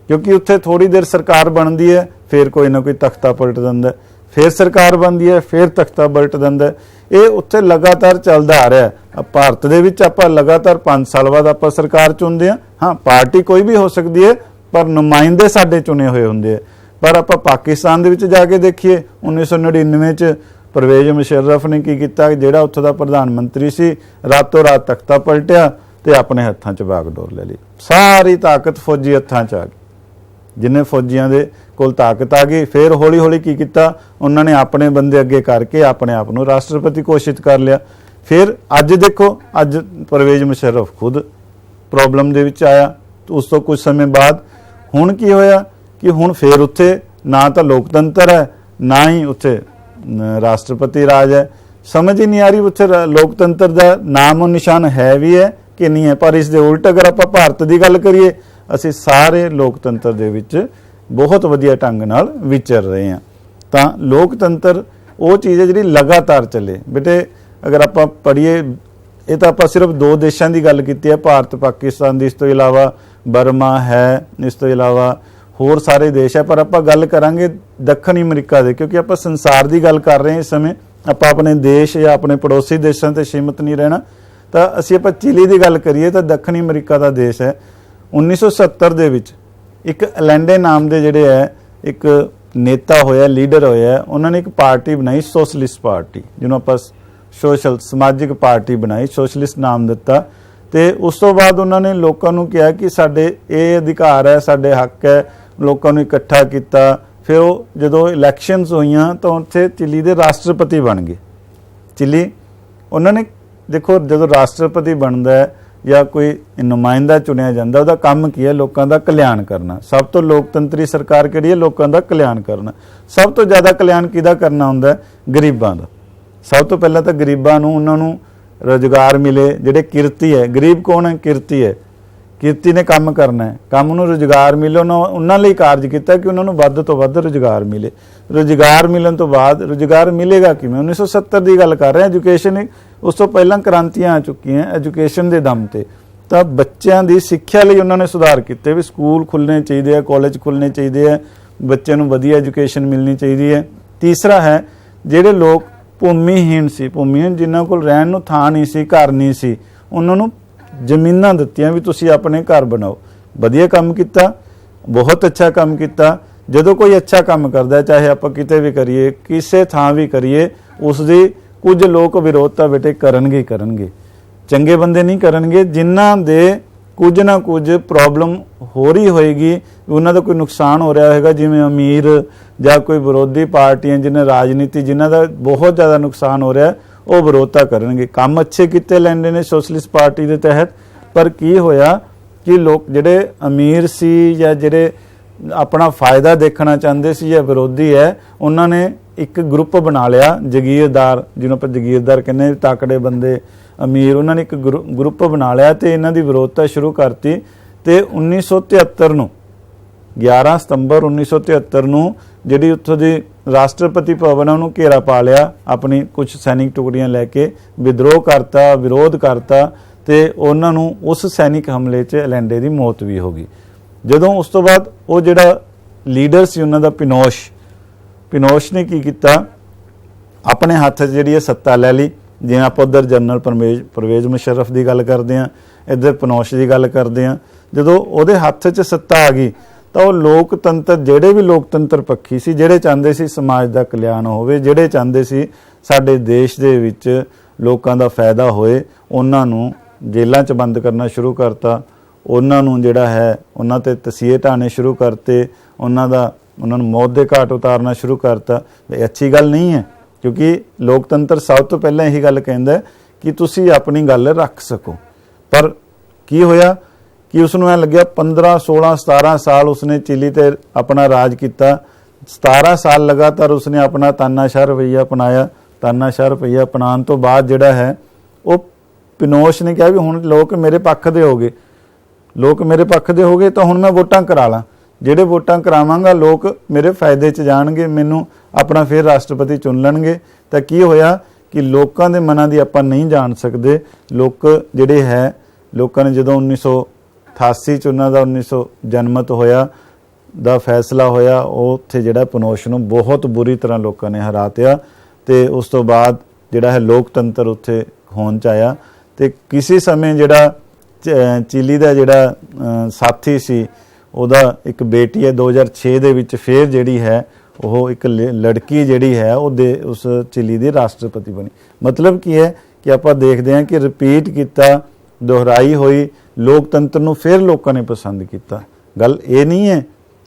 क्योंकि उत्थे थोड़ी देर सरकार बनती है, फिर कोई ना कोई तख्ता पलट दिंदा है, फिर सरकार बनती है, फिर तख्ता पलट दिंदा है। ये उत्थे लगातार चलदा आ रहा है। भारत दे विच आपां लगातार 5 साल बाद आपां सरकार चुनदे हां। हाँ, पार्टी कोई भी हो सकती है, पर नुमाइंदे साडे चुने हुए हुंदे। पर आपां पाकिस्तान दे विच जाके देखिए 1999 च परवेज मुशर्रफ ने की किया, जिहड़ा उत्थों दा प्रधानमंत्री सी, रातों रात तख्ता पलटिया ते अपने हत्थां च बागडोर ले ली। सारी ताकत फौजी हत्थां च आ गई। जिन्हें फौजियां दे कोल ताकत आ गई, फिर हौली हौली की किया, उन्होंने अपने बंदे अगे करके अपने आप को राष्ट्रपति घोषित कर लिया। फिर अज देखो, अज परवेज मुशर्रफ खुद प्रॉब्लम दे विच आया। तो उस तो कुछ समय बाद हुण की होया कि हुण फिर उत्थे ना तो लोकतंत्र है, ना ही उत्थे राष्ट्रपति राज है। समझ ही नहीं आ रही उत्थे लोकतंत्र का नाम और निशान है भी है कि नहीं है। पर इस दे उल्ट अगर आप भारत की गल करिए, ਅਸੀਂ ਸਾਰੇ ਲੋਕਤੰਤਰ ਦੇ ਵਿੱਚ बहुत वधिया ढंग नाल विचर रहे हैं। तो लोकतंत्र वो चीज़ है जी लगातार चले। बेटे अगर आप पढ़िए, ये तो आप सिर्फ 2 देशों की गल की है, भारत पाकिस्तान की, इस तो इलावा बर्मा है, इस तो इलावा होर सारे देश है। पर आप गल करांगे दक्षिणी अमरीका दे, क्योंकि आप संसार की गल कर रहे हैं इस समय। आप अपने देश या अपने पड़ोसी देशों से सीमित नहीं रहना। तो असीं आप चिली की गल करिए तो दक्षिणी अमरीका का देश है। 1970 ਦੇ ਵਿੱਚ ਇੱਕ ਐਲੈਂਡੇ ਨਾਮ ਦੇ ਜਿਹੜੇ ਹੈ ਇੱਕ ਨੇਤਾ ਹੋਇਆ, ਲੀਡਰ ਹੋਇਆ, ਉਹਨਾਂ ਨੇ ਇੱਕ ਪਾਰਟੀ ਬਣਾਈ, ਸੋਸ਼ਲਿਸਟ ਪਾਰਟੀ, ਜਿਹਨੂੰ ਆਪਾਂ ਸੋਸ਼ਲ ਸਮਾਜਿਕ ਪਾਰਟੀ ਬਣਾਈ, ਸੋਸ਼ਲਿਸਟ ਨਾਮ ਦਿੱਤਾ। ਤੇ ਉਸ ਤੋਂ ਬਾਅਦ ਉਹਨਾਂ ਨੇ ਲੋਕਾਂ ਨੂੰ ਕਿਹਾ ਕਿ ਸਾਡੇ ਇਹ ਅਧਿਕਾਰ ਹੈ, ਸਾਡੇ ਹੱਕ ਹੈ, ਲੋਕਾਂ ਨੂੰ ਇਕੱਠਾ ਕੀਤਾ। ਫਿਰ ਉਹ ਜਦੋਂ ਇਲੈਕਸ਼ਨਸ ਹੋਈਆਂ ਤਾਂ ਉੱਥੇ ਚਿਲੀ ਦੇ ਰਾਸ਼ਟਰਪਤੀ ਬਣ ਗਏ। ਚਿਲੀ ਉਹਨਾਂ ਨੇ ਦੇਖੋ, ਜਦੋਂ ਰਾਸ਼ਟਰਪਤੀ ਬਣਦਾ ਹੈ या कोई नुमाइंदा चुनिया जाता, उसका काम की है लोगों का कल्याण करना। सब तो लोकतंत्री सरकार किहड़ी है, लोगों का कल्याण करना। सब तो ज़्यादा कल्याण किहदा करना हुंदा है, गरीबां दा। सब तो पहला तो गरीबां नूं उन्हां नूं रोजगार मिले। जिहड़े किरती है, गरीब कौन है, किरती है, किरती ने काम करना है, काम नूं रोजगार मिले। उन्हां लई कारज कीता कि उन्हां नूं वध तो वध रोजगार मिले। रोजगार मिलण तो बाद रोजगार मिलेगा किवें, 1970 की गल कर रहे हैं। एजुकेशन उस तो पहलां क्रांतियां आ चुकियां एजुकेशन के दम ते। तो बच्चों की सिक्ख्या लई उन्होंने सुधार किए भी स्कूल खुलने चाहिए, कॉलेज खुलने चाहिए, बच्चे नूं वधिया एजुकेशन मिलनी चाहिए है। तीसरा है जिहड़े लोग भूमिहीन सी, भूमिहीन जिन्हां कोल रहण नूं थां नहीं सी, घर नहीं सी, उन्हां नूं जमीनां दित्तियां भी तुसीं अपने घर बनाओ। वधिया काम किया, बहुत अच्छा काम किया। जदों कोई अच्छा काम करता है, चाहे आप किते भी करिए, किसे थां भी करिए, उसकी कुछ लोग विरोधता बेटे करनगे ही करनगे। चंगे बंदे नहीं करनगे, जिन्हां दे कुछ ना कुछ प्रॉब्लम हो रही होएगी, उन्हां दा कोई नुकसान हो रहा होगा, जिवें अमीर या कोई विरोधी पार्टियां जिन्हें राजनीति जिन्हां दा बहुत ज़्यादा नुकसान हो रहा है, वो विरोधता करनगे। काम अच्छे किते लैंदे ने सोशलिस्ट पार्टी के तहत। पर की होया कि लोग जिहड़े अमीर सी या जिहड़े अपना फायदा देखना चाहते सी या विरोधी है, उन्होंने एक ग्रुप बना लिया, जगीरदार, जिन्होंने आप जगीरदार कहने, ताकड़े बंदे अमीर, उन्होंने एक ग्रुप बना लिया तो इन्हों की विरोधता शुरू करती। तो 1973 नूं 11 सितंबर 1973 नूं जिहड़ी उत्थों दी राष्ट्रपति भवन उन्होंने घेरा पा लिया, अपनी कुछ सैनिक टुकड़ियां लैके विद्रोह करता, विरोध करता। तो उन्होंने उस सैनिक हमले च एलेंडे की मौत भी हो गई। जदों उस तो बाद वो जिहड़ा लीडर सी उन्हां दा पिनोश ने की किया, अपने हथ जी सत्ता लै ली। जिवें आप उधर जनरल परवेज मुशर्रफ की गल करते हैं, इधर पिनोश की गल करते हैं। जदों उहदे हथ च सत्ता आ गई तो लोकतंत्र, जिहड़े भी लोकतंत्र पक्षी सी, जिहड़े चाहते सी समाज का कल्याण होवे, जिहड़े चाहते सी साडे देश दे विच लोकां दा फायदा होए, उन्हां नूं जेलां च बंद करना शुरू करता। उन्हां नूं जिहड़ा है उन्हां ते तसीहे ढाने शुरू करते, उन्हां नूं मौत दे घाट उतारना शुरू करता। अच्छी गल नहीं है, क्योंकि लोकतंत्र सब तो पहले यही गल कहंदा है कि तुसी अपनी गल रख सको। पर की होया कि उसनूं ऐ लग्गिया 15 16 17 साल उसने चिली ते अपना राज किया। 17 साल लगातार उसने अपना तानाशाह रवैया अपनाया। तानाशाह रवैया अपनाने तो बाद जिहड़ा है वो पिनोश ने कहा भी हुण लोग मेरे पक्ष दे हो गए, लोग मेरे पक्ष दे हो गए, तो हुण मैं वोटां करा ला। ਜਿਹੜੇ ਵੋਟਾਂ ਕਰਾਵਾਂਗਾ ਲੋਕ ਮੇਰੇ ਫਾਇਦੇ 'ਚ ਜਾਣਗੇ, ਮੈਨੂੰ ਆਪਣਾ ਫਿਰ ਰਾਸ਼ਟਰਪਤੀ ਚੁਣ ਲੈਣਗੇ। ਤਾਂ ਕੀ ਹੋਇਆ ਕਿ ਲੋਕਾਂ ਦੇ ਮਨਾਂ ਦੀ ਆਪਾਂ ਨਹੀਂ ਜਾਣ ਸਕਦੇ। ਲੋਕ ਜਿਹੜੇ ਹੈ, ਲੋਕਾਂ ਨੇ ਜਦੋਂ 1988 'ਚ ਉਹਨਾਂ ਦਾ 1900 ਜਨਮਤ ਹੋਇਆ, ਦਾ ਫੈਸਲਾ ਹੋਇਆ ਉਹ ਉੱਥੇ ਜਿਹੜਾ ਪਨੋਸ਼ ਨੂੰ ਬਹੁਤ ਬੁਰੀ ਤਰ੍ਹਾਂ ਲੋਕਾਂ ਨੇ ਹਰਾਤਿਆ ਤੇ ਉਸ ਤੋਂ ਬਾਅਦ ਜਿਹੜਾ ਹੈ ਲੋਕਤੰਤਰ ਉੱਥੇ ਹੋਣ ਚ ਆਇਆ। ਤੇ ਕਿਸੇ ਸਮੇਂ ਜਿਹੜਾ ਚਿਲੀ ਦਾ ਜਿਹੜਾ ਸਾਥੀ ਸੀ ਉਹਦਾ ਇੱਕ ਬੇਟੀ ਹੈ 2006 ਦੇ ਵਿੱਚ ਫਿਰ ਜਿਹੜੀ ਹੈ ਉਹ ਇੱਕ ਲੜਕੀ ਜਿਹੜੀ ਹੈ ਉਹ ਉਸ ਚਿਲੀ ਦੀ ਰਾਸ਼ਟਰਪਤੀ ਬਣੀ। ਮਤਲਬ ਕੀ ਹੈ ਕਿ ਆਪਾਂ ਦੇਖਦੇ ਹਾਂ ਕਿ ਰਿਪੀਟ ਕੀਤਾ, ਦੁਹਰਾਈ ਹੋਈ ਲੋਕਤੰਤਰ ਨੂੰ ਫਿਰ ਲੋਕਾਂ ਨੇ ਪਸੰਦ ਕੀਤਾ। ਗੱਲ ਇਹ ਨਹੀਂ ਹੈ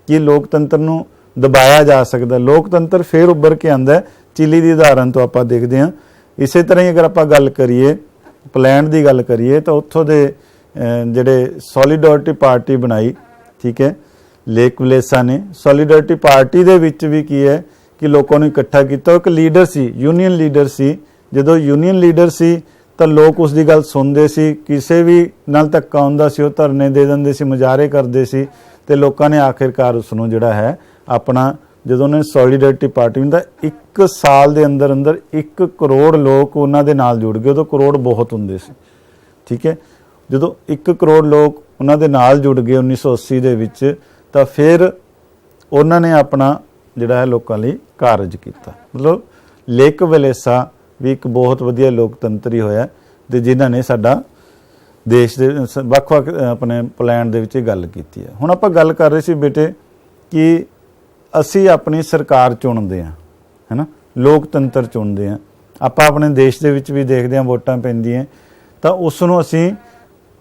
ਕਿ ਲੋਕਤੰਤਰ ਨੂੰ ਦਬਾਇਆ ਜਾ ਸਕਦਾ, ਲੋਕਤੰਤਰ ਫਿਰ ਉੱਭਰ ਕੇ ਆਉਂਦਾ। ਚਿਲੀ ਦੀ ਉਦਾਹਰਨ ਤੋਂ ਆਪਾਂ ਦੇਖਦੇ ਹਾਂ। ਇਸੇ ਤਰ੍ਹਾਂ ਹੀ ਅਗਰ ਆਪਾਂ ਗੱਲ ਕਰੀਏ ਪੋਲੈਂਡ ਦੀ ਗੱਲ ਕਰੀਏ ਤਾਂ ਉੱਥੋਂ ਦੇ ਜਿਹੜੇ ਸੋਲੀਡੈਰਿਟੀ ਪਾਰਟੀ ਬਣਾਈ, ਠੀਕ ਹੈ, ਲੇਕ ਵਲੇਸਾ ਨੇ। ਸੋਲੀਡੈਰਿਟੀ ਪਾਰਟੀ ਦੇ ਵਿੱਚ ਵੀ ਕੀ ਹੈ ਕਿ ਲੋਕਾਂ ਨੂੰ ਇਕੱਠਾ ਕੀਤਾ। ਇੱਕ ਲੀਡਰ ਸੀ, ਯੂਨੀਅਨ ਲੀਡਰ ਸੀ। ਜਦੋਂ ਯੂਨੀਅਨ ਲੀਡਰ ਸੀ ਤਾਂ ਲੋਕ ਉਸ ਦੀ ਗੱਲ ਸੁਣਦੇ ਸੀ, ਕਿਸੇ ਵੀ ਨਾਲ ਧੱਕਾ ਹੁੰਦਾ ਸੀ ਉਹ ਧਰਨੇ ਦੇ ਦਿੰਦੇ ਸੀ, ਮੁਜ਼ਾਹਰੇ ਕਰਦੇ ਸੀ ਤੇ ਲੋਕਾਂ ਨੇ ਆਖਿਰਕਾਰ ਉਸ ਨੂੰ ਜਿਹੜਾ ਹੈ ਆਪਣਾ, ਜਦੋਂ ਉਹਨੇ ਸੋਲੀਡੈਰਿਟੀ ਪਾਰਟੀ ਦਾ 1 ਸਾਲ ਦੇ ਅੰਦਰ ਅੰਦਰ 1 ਕਰੋੜ ਲੋਕ ਉਹਨਾਂ ਦੇ ਨਾਲ ਜੁੜ ਗਏ। ਉਦੋਂ ਕਰੋੜ ਬਹੁਤ ਹੁੰਦੇ ਸੀ, ਠੀਕ ਹੈ। ਜਦੋਂ 1 ਕਰੋੜ ਲੋਕ ਉਹਨਾਂ ਦੇ ਨਾਲ ਜੁੜ ਗਏ 1980 ਦੇ ਵਿੱਚ ਤਾਂ ਫਿਰ ਉਹਨਾਂ ਨੇ ਆਪਣਾ ਜਿਹੜਾ ਹੈ ਲੋਕਾਂ ਲਈ ਕਾਰਜ ਕੀਤਾ। ਮਤਲਬ ਲੇਕ ਵਲੇਸਾ ਵੀ ਇੱਕ ਬਹੁਤ ਵਧੀਆ ਲੋਕਤੰਤਰੀ ਹੋਇਆ ਤੇ ਜਿਨ੍ਹਾਂ ਨੇ ਸਾਡਾ ਦੇਸ਼ ਦੇ ਵੱਖ-ਵੱਖ ਆਪਣੇ ਪੋਲੈਂਡ ਦੇ ਵਿੱਚ ਗੱਲ ਕੀਤੀ ਹੈ। ਹੁਣ ਆਪਾਂ ਗੱਲ ਕਰ ਰਹੇ ਸੀ ਬੇਟੇ ਕਿ ਅਸੀਂ ਆਪਣੀ ਸਰਕਾਰ ਚੁਣਦੇ ਹਾਂ, ਹੈ ਨਾ, ਲੋਕਤੰਤਰ ਚੁਣਦੇ ਹਾਂ। ਆਪਾਂ ਆਪਣੇ ਦੇਸ਼ ਦੇ ਵਿੱਚ ਵੀ ਦੇਖਦੇ ਹਾਂ ਵੋਟਾਂ ਪੈਂਦੀਆਂ ਤਾਂ ਉਸ ਨੂੰ ਅਸੀਂ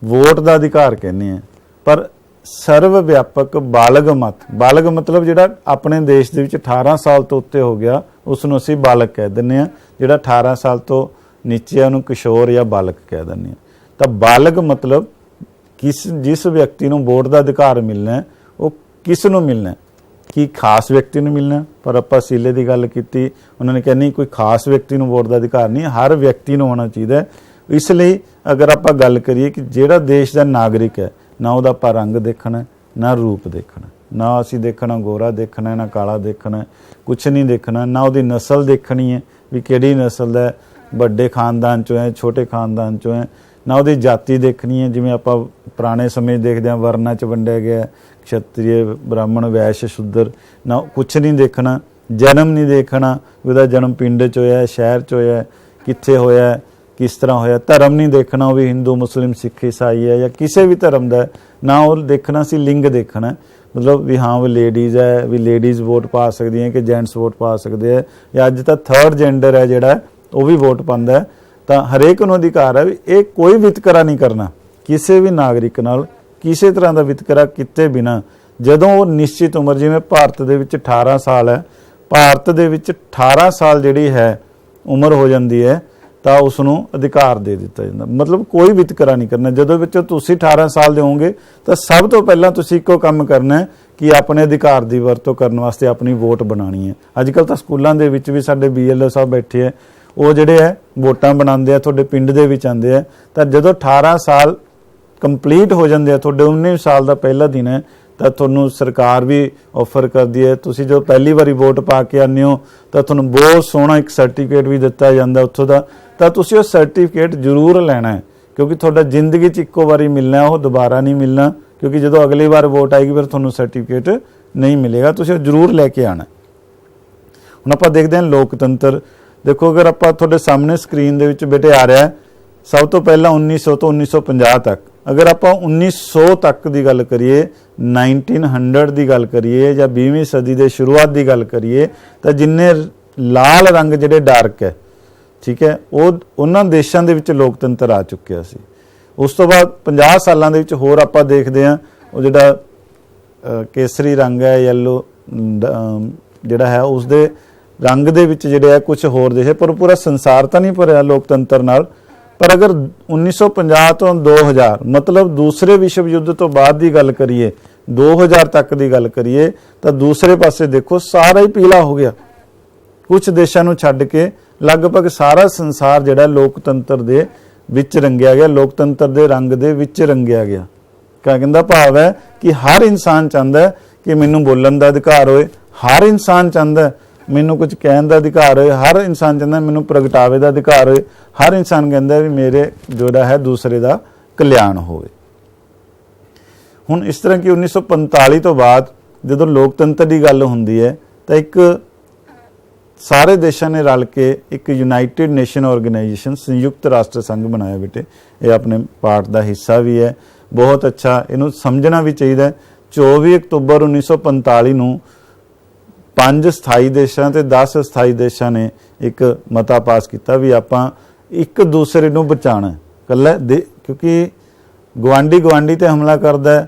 ਵੋਟ ਦਾ ਅਧਿਕਾਰ ਕਹਿੰਦੇ ਹਾਂ। ਪਰ ਸਰਵ ਵਿਆਪਕ ਬਾਲਗ ਬਾਲਗ ਮਤਲਬ ਜਿਹੜਾ ਆਪਣੇ ਦੇਸ਼ ਦੇ ਵਿੱਚ 18 ਸਾਲ ਤੋਂ ਉੱਤੇ ਹੋ ਗਿਆ ਉਸ ਨੂੰ ਅਸੀਂ ਬਾਲਗ ਕਹਿ ਦਿੰਦੇ ਹਾਂ। ਜਿਹੜਾ 18 ਸਾਲ ਤੋਂ ਨੀਚੇ ਉਹਨੂੰ ਕਿਸ਼ੋਰ ਜਾਂ ਬਾਲਕ ਕਹਿ ਦਿੰਦੇ ਹਾਂ। ਤਾਂ ਬਾਲਗ ਮਤਲਬ ਜਿਸ ਵਿਅਕਤੀ ਨੂੰ ਵੋਟ ਦਾ ਅਧਿਕਾਰ ਮਿਲਣਾ ਉਹ ਕਿਸ ਨੂੰ ਮਿਲਣਾ, ਕੀ ਖਾਸ ਵਿਅਕਤੀ ਨੂੰ ਮਿਲਣਾ। ਪਰ ਆਪਾਂ ਸੀਲੇ ਦੀ ਗੱਲ ਕੀਤੀ, ਉਹਨਾਂ ਨੇ ਕਿਹਾ ਨਹੀਂ, ਕੋਈ ਖਾਸ ਵਿਅਕਤੀ ਨੂੰ ਵੋਟ ਦਾ ਅਧਿਕਾਰ ਨਹੀਂ, ਹਰ ਵਿਅਕਤੀ ਨੂੰ ਹੋਣਾ ਚਾਹੀਦਾ। ਇਸ ਲਈ ਅਗਰ ਆਪਾਂ ਗੱਲ ਕਰੀਏ ਕਿ ਜਿਹੜਾ ਦੇਸ਼ ਦਾ ਨਾਗਰਿਕ ਹੈ, ਨਾ ਉਹਦਾ ਆਪਾਂ ਰੰਗ ਦੇਖਣਾ, ਨਾ ਰੂਪ ਦੇਖਣਾ, ਨਾ ਅਸੀਂ ਦੇਖਣਾ ਗੋਰਾ ਦੇਖਣਾ, ਨਾ ਕਾਲਾ ਦੇਖਣਾ, ਕੁਛ ਨਹੀਂ ਦੇਖਣਾ। ਨਾ ਉਹਦੀ ਨਸਲ ਦੇਖਣੀ ਹੈ ਵੀ ਕਿਹੜੀ ਨਸਲ ਦਾ, ਵੱਡੇ ਖਾਨਦਾਨ ਚੋਂ ਹੈ, ਛੋਟੇ ਖਾਨਦਾਨ ਚੋਂ ਹੈ। ਨਾ ਉਹਦੀ ਜਾਤੀ ਦੇਖਣੀ ਹੈ, ਜਿਵੇਂ ਆਪਾਂ ਪੁਰਾਣੇ ਸਮੇਂ ਦੇਖਦੇ ਹਾਂ ਵਰਨਾਂ 'ਚ ਵੰਡਿਆ ਗਿਆ, ਖੱਤਰੀ, ਬ੍ਰਾਹਮਣ, ਵੈਸ਼, ਸ਼ੂਦਰ। ਨਾ ਕੁਛ ਨਹੀਂ ਦੇਖਣਾ। ਜਨਮ ਨਹੀਂ ਦੇਖਣਾ, ਉਹਦਾ ਜਨਮ ਪਿੰਡ 'ਚ ਹੋਇਆ, ਸ਼ਹਿਰ 'ਚ ਹੋਇਆ, ਕਿੱਥੇ ਹੋਇਆ, ਕਿਸ ਤਰ੍ਹਾਂ ਹੋਇਆ। ਧਰਮ ਨਹੀਂ ਦੇਖਣਾ, ਉਹ ਵੀ ਹਿੰਦੂ, ਮੁਸਲਿਮ, ਸਿੱਖ, ਈਸਾਈ ਹੈ ਜਾਂ ਕਿਸੇ ਵੀ ਧਰਮ ਦਾ। ਨਾ ਉਹ ਦੇਖਣਾ ਸੀ ਲਿੰਗ ਦੇਖਣਾ, ਮਤਲਬ ਵੀ ਹਾਂ ਉਹ ਲੇਡੀਜ਼ ਹੈ, ਵੀ ਲੇਡੀਜ਼ ਵੋਟ ਪਾ ਸਕਦੀਆਂ ਕਿ ਜੈਂਟਸ ਵੋਟ ਪਾ ਸਕਦੇ ਹੈ, ਜਾਂ ਅੱਜ ਤਾਂ 3rd ਜੈਂਡਰ ਹੈ ਜਿਹੜਾ ਉਹ ਵੀ ਵੋਟ ਪਾਉਂਦਾ। ਤਾਂ ਹਰੇਕ ਨੂੰ ਅਧਿਕਾਰ ਹੈ ਵੀ ਇਹ ਕੋਈ ਵਿਤਕਰਾ ਨਹੀਂ ਕਰਨਾ ਕਿਸੇ ਵੀ ਨਾਗਰਿਕ ਨਾਲ, ਕਿਸੇ ਤਰ੍ਹਾਂ ਦਾ ਵਿਤਕਰਾ ਕੀਤੇ ਬਿਨਾ। ਜਦੋਂ ਉਹ ਨਿਸ਼ਚਿਤ ਉਮਰ, ਜਿਵੇਂ ਭਾਰਤ ਦੇ ਵਿੱਚ 18 ਸਾਲ ਹੈ, ਭਾਰਤ ਦੇ ਵਿੱਚ 18 ਸਾਲ ਜਿਹੜੀ ਹੈ ਉਮਰ ਹੋ ਜਾਂਦੀ ਹੈ ਤਾਂ ਉਸ ਨੂੰ ਅਧਿਕਾਰ ਦੇ ਦਿੱਤਾ ਜਾਂਦਾ। ਮਤਲਬ ਕੋਈ ਵਿਤਕਰਾ ਨਹੀਂ ਕਰਨਾ। ਜਦੋਂ ਵਿੱਚ ਤੁਸੀਂ 18 ਸਾਲ ਦੇ ਹੋਵੋਗੇ ਤਾਂ ਸਭ ਤੋਂ ਪਹਿਲਾਂ ਤੁਸੀਂ ਇੱਕੋ ਕੰਮ ਕਰਨਾ ਹੈ ਕਿ ਆਪਣੇ ਅਧਿਕਾਰ ਦੀ ਵਰਤੋਂ ਕਰਨ ਵਾਸਤੇ ਆਪਣੀ ਵੋਟ ਬਣਾਉਣੀ ਹੈ। ਅੱਜ ਕੱਲ੍ਹ ਤਾਂ ਸਕੂਲਾਂ ਦੇ ਵਿੱਚ ਵੀ ਸਾਡੇ BLO ਸਾਹਿਬ ਬੈਠੇ ਹੈ, ਉਹ ਜਿਹੜੇ ਹੈ ਵੋਟਾਂ ਬਣਾਉਂਦੇ ਆ, ਤੁਹਾਡੇ ਪਿੰਡ ਦੇ ਵਿੱਚ ਆਉਂਦੇ ਆ। ਤਾਂ ਜਦੋਂ 18 ਸਾਲ ਕੰਪਲੀਟ ਹੋ ਜਾਂਦੇ ਆ, ਤੁਹਾਡੇ 19 ਸਾਲ ਦਾ ਪਹਿਲਾ ਦਿਨ ਹੈ, ਤਾਂ ਤੁਹਾਨੂੰ ਸਰਕਾਰ ਵੀ ਆਫਰ ਕਰਦੀ ਹੈ। ਤੁਸੀਂ ਜੋ ਪਹਿਲੀ ਵਾਰੀ ਵੋਟ ਪਾ ਕੇ ਆਉਂਦੇ ਹੋ ਤਾਂ ਤੁਹਾਨੂੰ ਬਹੁਤ ਸੋਹਣਾ ਇੱਕ ਸਰਟੀਫਿਕੇਟ ਵੀ ਦਿੱਤਾ ਜਾਂਦਾ ਉੱਥੋਂ ਦਾ। ਤਾਂ ਤੁਸੀਂ ਉਹ ਸਰਟੀਫਿਕੇਟ ਜ਼ਰੂਰ ਲੈਣਾ ਹੈ, ਕਿਉਂਕਿ ਤੁਹਾਡਾ ਜ਼ਿੰਦਗੀ 'ਚ ਇੱਕੋ ਵਾਰੀ ਮਿਲਣਾ, ਉਹ ਦੁਬਾਰਾ ਨਹੀਂ ਮਿਲਣਾ। ਕਿਉਂਕਿ ਜਦੋਂ ਅਗਲੀ ਵਾਰ ਵੋਟ ਆਏਗੀ ਫਿਰ ਤੁਹਾਨੂੰ ਸਰਟੀਫਿਕੇਟ ਨਹੀਂ ਮਿਲੇਗਾ, ਤੁਸੀਂ ਉਹ ਜ਼ਰੂਰ ਲੈ ਕੇ ਆਉਣਾ। ਹੁਣ ਆਪਾਂ ਦੇਖਦੇ ਹਾਂ ਲੋਕਤੰਤਰ। ਦੇਖੋ ਅਗਰ ਆਪਾਂ ਤੁਹਾਡੇ ਸਾਹਮਣੇ ਸਕਰੀਨ ਦੇ ਵਿੱਚ ਬੇਟੇ ਆ ਰਿਹਾ ਸਭ ਤੋਂ ਪਹਿਲਾਂ 1900 ਤੋਂ 1950 ਤੱਕ। ਅਗਰ ਆਪਾਂ 1900 ਤੱਕ ਦੀ ਗੱਲ ਕਰੀਏ, 1900 ਦੀ ਗੱਲ ਕਰੀਏ ਜਾਂ 20ਵੀਂ ਸਦੀ ਦੇ ਸ਼ੁਰੂਆਤ ਦੀ ਗੱਲ ਕਰੀਏ ਤਾਂ ਜਿੰਨੇ ਲਾਲ ਰੰਗ ਜਿਹੜੇ ਡਾਰਕ ਹੈ, ਠੀਕ ਹੈ, ਉਹ ਉਹਨਾਂ ਦੇਸ਼ਾਂ ਦੇ ਵਿੱਚ ਲੋਕਤੰਤਰ ਆ ਚੁੱਕਿਆ ਸੀ। ਉਸ ਤੋਂ ਬਾਅਦ 50 ਸਾਲਾਂ ਦੇ ਵਿੱਚ ਹੋਰ ਆਪਾਂ ਦੇਖਦੇ ਹਾਂ ਉਹ ਜਿਹੜਾ ਕੇਸਰੀ ਰੰਗ ਹੈ, ਯੈਲੋ ਜਿਹੜਾ ਹੈ, ਉਸ ਦੇ ਰੰਗ ਦੇ ਵਿੱਚ ਜਿਹੜੇ ਆ ਕੁਝ ਹੋਰ ਦੇਸ਼ ਹੈ, ਪਰ ਪੂਰਾ ਸੰਸਾਰ ਤਾਂ ਨਹੀਂ ਭਰਿਆ ਲੋਕਤੰਤਰ ਨਾਲ। ਪਰ ਅਗਰ 1950 ਤੋਂ 2000 ਮਤਲਬ ਦੂਸਰੇ ਵਿਸ਼ਵ ਯੁੱਧ ਤੋਂ ਬਾਅਦ ਦੀ ਗੱਲ ਕਰੀਏ, 2000 ਤੱਕ ਦੀ ਗੱਲ ਕਰੀਏ ਤਾਂ ਦੂਸਰੇ ਪਾਸੇ ਦੇਖੋ ਸਾਰਾ ਹੀ ਪੀਲਾ ਹੋ ਗਿਆ। ਕੁਝ ਦੇਸ਼ਾਂ ਨੂੰ ਛੱਡ ਕੇ ਲਗਭਗ ਸਾਰਾ ਸੰਸਾਰ ਜਿਹੜਾ ਲੋਕਤੰਤਰ ਦੇ ਵਿੱਚ ਰੰਗਿਆ ਗਿਆ, ਲੋਕਤੰਤਰ ਦੇ ਰੰਗ ਦੇ ਵਿੱਚ ਰੰਗਿਆ ਗਿਆ। ਕਹਿੰਦਾ ਭਾਵ ਹੈ ਕਿ ਹਰ ਇਨਸਾਨ ਚਾਹੁੰਦਾ ਕਿ ਮੈਨੂੰ ਬੋਲਣ ਦਾ ਅਧਿਕਾਰ ਹੋਏ, ਹਰ ਇਨਸਾਨ ਚਾਹੁੰਦਾ ਮੈਨੂੰ ਕੁਝ ਕਹਿਣ ਦਾ ਅਧਿਕਾਰ ਹੋਏ, ਹਰ ਇਨਸਾਨ ਚਾਹੁੰਦਾ ਮੈਨੂੰ ਪ੍ਰਗਟਾਵੇ ਦਾ ਅਧਿਕਾਰ ਹੋਏ, ਹਰ ਇਨਸਾਨ ਕਹਿੰਦਾ ਵੀ ਮੇਰੇ ਜਿਹੜਾ ਹੈ ਦੂਸਰੇ ਦਾ ਕਲਿਆਣ ਹੋਵੇ। ਹੁਣ ਇਸ ਤਰ੍ਹਾਂ ਕਿ 1945 ਤੋਂ ਬਾਅਦ ਜਦੋਂ ਲੋਕਤੰਤਰ ਦੀ ਗੱਲ ਹੁੰਦੀ ਹੈ ਤਾਂ ਇੱਕ ਸਾਰੇ ਦੇਸ਼ਾਂ ਨੇ ਰਲ ਕੇ ਇੱਕ ਯੂਨਾਈਟਿਡ ਨੇਸ਼ਨ ਆਰਗੇਨਾਈਜੇਸ਼ਨ ਸੰਯੁਕਤ ਰਾਸ਼ਟਰ ਸੰਘ ਬਣਾਇਆ ਬੇਟੇ। ਇਹ ਆਪਣੇ ਪਾਰਟ ਦਾ ਹਿੱਸਾ ਵੀ ਹੈ, ਬਹੁਤ ਅੱਛਾ, ਇਹਨੂੰ ਸਮਝਣਾ ਵੀ ਚਾਹੀਦਾ। 24 ਅਕਤੂਬਰ 1945 ਨੂੰ 5 ਸਥਾਈ ਦੇਸ਼ਾਂ ਤੇ 10 ਅਸਥਾਈ ਦੇਸ਼ਾਂ ਨੇ ਇੱਕ ਮਤਾ ਪਾਸ ਕੀਤਾ ਵੀ ਆਪਾਂ ਇੱਕ ਦੂਸਰੇ ਨੂੰ ਬਚਾਉਣਾ ਇਕੱਲਾ ਕਿਉਂਕਿ ਗਵਾਂਢੀ ਤੇ ਹਮਲਾ ਕਰਦਾ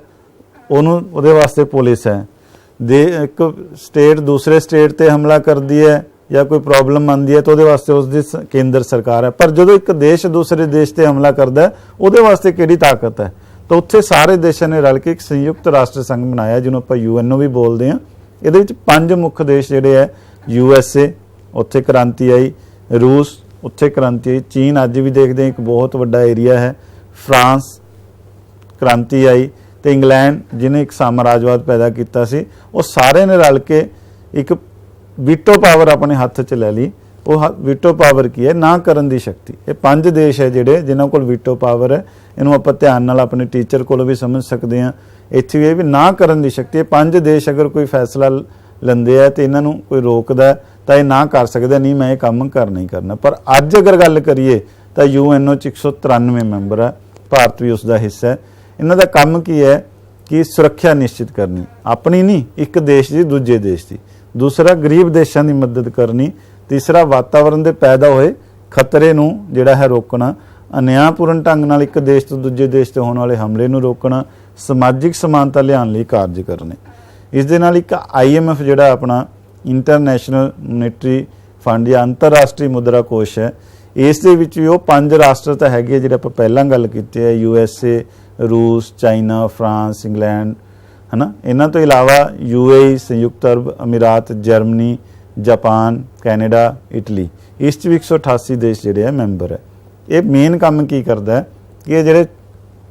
ਉਹਨੂੰ ਉਹਦੇ ਵਾਸਤੇ ਪੁਲਿਸ ਹੈ, ਇੱਕ ਸਟੇਟ ਦੂਸਰੇ ਸਟੇਟ ਤੇ ਹਮਲਾ ਕਰਦੀ ਹੈ ਜਾਂ ਕੋਈ ਪ੍ਰੋਬਲਮ ਆਉਂਦੀ ਹੈ ਤਾਂ ਉਹਦੇ ਵਾਸਤੇ ਉਸਦੀ ਕੇਂਦਰ ਸਰਕਾਰ ਹੈ। ਪਰ ਜਦੋਂ ਇੱਕ ਦੇਸ਼ ਦੂਸਰੇ ਦੇਸ਼ ਤੇ ਹਮਲਾ ਕਰਦਾ ਉਹਦੇ ਵਾਸਤੇ ਕਿਹੜੀ ਤਾਕਤ ਹੈ? ਤਾਂ ਉੱਥੇ ਸਾਰੇ ਦੇਸ਼ਾਂ ਨੇ ਰਲ ਕੇ ਇੱਕ ਸੰਯੁਕਤ ਰਾਸ਼ਟਰ ਸੰਘ ਬਣਾਇਆ ਜਿਹਨੂੰ ਆਪਾਂ UNO ਵੀ ਬੋਲਦੇ ਹਾਂ। ਇਹਦੇ ਵਿੱਚ 5 ਮੁੱਖ ਦੇਸ਼ ਜਿਹੜੇ ਹੈ, USA ਉੱਥੇ ਕ੍ਰਾਂਤੀ ਆਈ, ਰੂਸ ਉੱਥੇ ਕ੍ਰਾਂਤੀ ਆਈ, ਚੀਨ ਅੱਜ ਵੀ ਦੇਖਦੇ ਹਾਂ ਇੱਕ ਬਹੁਤ ਵੱਡਾ ਏਰੀਆ ਹੈ, ਫਰਾਂਸ ਕ੍ਰਾਂਤੀ ਆਈ, ਤੇ ਇੰਗਲੈਂਡ ਜਿਹਨੇ ਇੱਕ ਸਾਮਰਾਜਵਾਦ ਪੈਦਾ ਕੀਤਾ ਸੀ। ਉਹ ਸਾਰੇ ਨੇ ਰਲ ਕੇ ਇੱਕ ਵੀਟੋ ਪਾਵਰ ਆਪਣੇ ਹੱਥ 'ਚ ਲੈ ਲਈ। ਉਹ ਵੀਟੋ ਪਾਵਰ ਕੀ ਹੈ? ਨਾ ਕਰਨ ਦੀ ਸ਼ਕਤੀ। ਇਹ 5 ਦੇਸ਼ ਹੈ ਜਿਹੜੇ ਜਿਨ੍ਹਾਂ ਕੋਲ ਵੀਟੋ ਪਾਵਰ ਹੈ। ਇਹਨੂੰ ਆਪਾਂ ਧਿਆਨ ਨਾਲ ਆਪਣੇ ਟੀਚਰ ਕੋਲੋਂ ਵੀ ਸਮਝ ਸਕਦੇ ਹਾਂ। ਇੱਥੇ ਵੀ ਇਹ ਵੀ ਨਾ ਕਰਨ ਦੀ ਸ਼ਕਤੀ। ਇਹ 5 ਦੇਸ਼ ਅਗਰ ਕੋਈ ਫੈਸਲਾ ਲੈਂਦੇ ਆ ਤੇ ਇਹਨਾਂ ਨੂੰ ਕੋਈ ਰੋਕਦਾ ਤਾਂ ਇਹ ਨਾ ਕਰ ਸਕਦਾ, ਨਹੀਂ ਮੈਂ ਇਹ ਕੰਮ ਕਰਨਾ ਹੀ ਕਰਨਾ। ਪਰ ਅੱਜ ਅਗਰ ਗੱਲ ਕਰੀਏ ਤਾਂ UNO 'ਚ 193 ਮੈਂਬਰ ਹੈ, ਭਾਰਤ ਵੀ ਉਸ ਦਾ ਹਿੱਸਾ ਹੈ। ਇਹਨਾਂ ਦਾ ਕੰਮ ਕੀ ਹੈ ਕਿ ਸੁਰੱਖਿਆ ਨਿਸ਼ਚਿਤ ਕਰਨੀ, ਆਪਣੀ ਨਹੀਂ, ਇੱਕ ਦੇਸ਼ ਦੀ ਦੂਜੇ ਦੇਸ਼ ਦੀ। ਦੂਸਰਾ ਗਰੀਬ ਦੇਸ਼ਾਂ ਦੀ ਮਦਦ ਕਰਨੀ। ਤੀਸਰਾ ਵਾਤਾਵਰਣ ਦੇ ਪੈਦਾ ਹੋਏ ਖਤਰੇ ਨੂੰ ਜਿਹੜਾ ਹੈ ਰੋਕਣਾ। ਅਨਿਆਂਪੂਰਨ ਢੰਗ ਨਾਲ ਇੱਕ ਦੇਸ਼ ਤੋਂ ਦੂਜੇ ਦੇਸ਼ ਤੇ ਹੋਣ ਵਾਲੇ ਹਮਲੇ ਨੂੰ ਰੋਕਣਾ। ਸਮਾਜਿਕ ਸਮਾਨਤਾ ਲਿਆਉਣ ਲਈ ਕਾਰਜ ਕਰਨੇ। ਇਸ ਦੇ ਨਾਲ ਇੱਕ IMF ਜਿਹੜਾ ਆਪਣਾ ਇੰਟਰਨੈਸ਼ਨਲ ਮੋਨੇਟਰੀ ਫੰਡ ਜਾਂ ਅੰਤਰਰਾਸ਼ਟਰੀ ਮੁਦਰਾ ਕੋਸ਼ ਹੈ, ਇਸ ਦੇ ਵਿੱਚ ਵੀ ਉਹ 5 ਰਾਸ਼ਟਰ ਤਾਂ ਹੈਗੇ ਜਿਹੜੇ ਆਪਾਂ ਪਹਿਲਾਂ ਗੱਲ ਕੀਤੀ ਹੈ, USA ਰੂਸ, ਚਾਈਨਾ, ਫਰਾਂਸ, ਇੰਗਲੈਂਡ, ਹੈ ਨਾ। ਇਹਨਾਂ ਤੋਂ ਇਲਾਵਾ UAE ਸੰਯੁਕਤ ਅਰਬ ਅਮੀਰਾਤ, ਜਰਮਨੀ, ਜਾਪਾਨ, ਕੈਨੇਡਾ, ਇਟਲੀ, ਇਸ 'ਚ ਵੀ 188 ਦੇਸ਼ ਜਿਹੜੇ ਹੈ ਮੈਂਬਰ ਹੈ। ਇਹ ਮੇਨ ਕੰਮ ਕੀ ਕਰਦਾ ਹੈ ਕਿ ਇਹ ਜਿਹੜੇ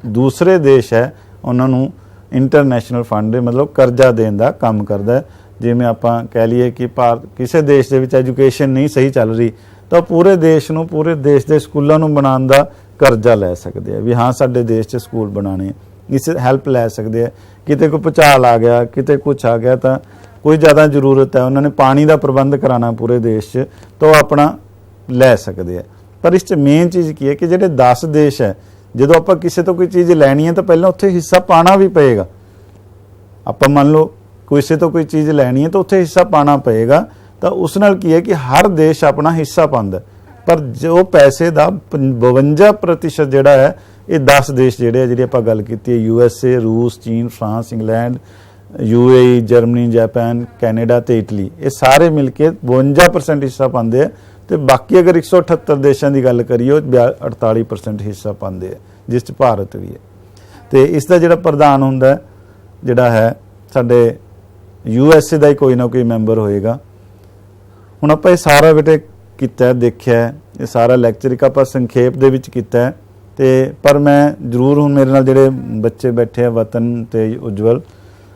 ਦੂਸਰੇ ਦੇਸ਼ ਹੈ ਉਹਨਾਂ ਨੂੰ ਇੰਟਰਨੈਸ਼ਨਲ ਫੰਡ ਮਤਲਬ ਕਰਜ਼ਾ ਦੇਣ ਦਾ ਕੰਮ ਕਰਦਾ ਹੈ। ਜਿਵੇਂ ਆਪਾਂ ਕਹਿ ਲਈਏ ਕਿ ਕਿਸੇ ਦੇਸ਼ ਦੇ ਵਿੱਚ ਐਜੂਕੇਸ਼ਨ ਨਹੀਂ ਸਹੀ ਚੱਲ ਰਹੀ ਤਾਂ ਪੂਰੇ ਦੇਸ਼ ਨੂੰ, ਪੂਰੇ ਦੇਸ਼ ਦੇ ਸਕੂਲਾਂ ਨੂੰ ਬਣਾਉਣ ਦਾ ਕਰਜ਼ਾ ਲੈ ਸਕਦੇ ਆ ਵੀ ਹਾਂ ਸਾਡੇ ਦੇਸ਼ 'ਚ ਸਕੂਲ ਬਣਾਉਣੇ, ਇਸ ਹੈਲਪ ਲੈ ਸਕਦੇ ਆ। ਕਿਤੇ ਕੋਈ ਭੂਚਾਲ ਆ ਗਿਆ, ਕਿਤੇ ਕੁਛ ਆ ਗਿਆ ਤਾਂ ਕੋਈ ਜ਼ਿਆਦਾ ਜ਼ਰੂਰਤ ਹੈ, ਉਹਨਾਂ ਨੇ ਪਾਣੀ ਦਾ ਪ੍ਰਬੰਧ ਕਰਾਉਣਾ ਪੂਰੇ ਦੇਸ਼ 'ਚ, ਤਾਂ ਉਹ ਆਪਣਾ ਲੈ ਸਕਦੇ ਆ। ਪਰ ਇਸ 'ਚ ਮੇਨ ਚੀਜ਼ ਕੀ ਹੈ ਕਿ ਜਿਹੜੇ 10 ਦੇਸ਼ ਹੈ, ਜਦੋਂ ਆਪਾਂ ਕਿਸੇ ਤੋਂ ਕੋਈ ਚੀਜ਼ ਲੈਣੀ ਹੈ ਤਾਂ ਪਹਿਲਾਂ ਉੱਥੇ ਹਿੱਸਾ ਪਾਉਣਾ ਵੀ ਪਏਗਾ। ਆਪਾਂ ਮੰਨ ਲਓ ਕਿਸੇ ਤੋਂ ਕੋਈ ਚੀਜ਼ ਲੈਣੀ ਹੈ ਤਾਂ ਉੱਥੇ ਹਿੱਸਾ ਪਾਉਣਾ ਪਏਗਾ। ਤਾਂ ਉਸ ਨਾਲ ਕੀ ਹੈ ਕਿ ਹਰ ਦੇਸ਼ ਆਪਣਾ ਹਿੱਸਾ ਪਾਉਂਦਾ, ਪਰ ਜੋ ਪੈਸੇ ਦਾ 52% ਜਿਹੜਾ ਹੈ ਇਹ 10 ਦੇਸ਼ ਜਿਹੜੇ ਆ, ਜਿਹੜੀ ਆਪਾਂ ਗੱਲ ਕੀਤੀ ਹੈ, USA ਰੂਸ, ਚੀਨ, France, England, UAE, Germany, Japan, Canada ਤੇ ਇਟਲੀ, ਇਹ ਸਾਰੇ ਮਿਲ ਕੇ 52% ਹਿੱਸਾ ਪਾਉਂਦੇ ਆ। ਤੇ ਬਾਕੀ ਅਗਰ 178 ਦੇਸ਼ਾਂ ਦੀ ਗੱਲ ਕਰੀਏ ਉਹ 48% ਹਿੱਸਾ ਪਾਉਂਦੇ ਆ, ਜਿਸ 'ਚ ਭਾਰਤ ਵੀ ਹੈ। ਤੇ ਇਸ ਦਾ ਜਿਹੜਾ ਪ੍ਰਧਾਨ ਹੁੰਦਾ ਜਿਹੜਾ ਹੈ ਸਾਡੇ USA ਦਾ ਹੀ ਕੋਈ ਨਾ ਕੋਈ ਮੈਂਬਰ ਹੋਏਗਾ। ਹੁਣ ਆਪਾਂ ਇਹ ਸਾਰਾ ਬੇਟੇ ਕੀਤਾ, ਦੇਖਿਆ, ਇਹ ਸਾਰਾ ਲੈਕਚਰ ਇੱਕ ਆਪਾਂ ਸੰਖੇਪ ਦੇ ਵਿੱਚ ਕੀਤਾ ਤੇ ਪਰ ਮੈਂ ਜ਼ਰੂਰ ਹੁਣ ਮੇਰੇ ਨਾਲ ਜਿਹੜੇ ਬੱਚੇ ਬੈਠੇ ਆ ਵਤਨ ਤੇ ਉਜਵਲ,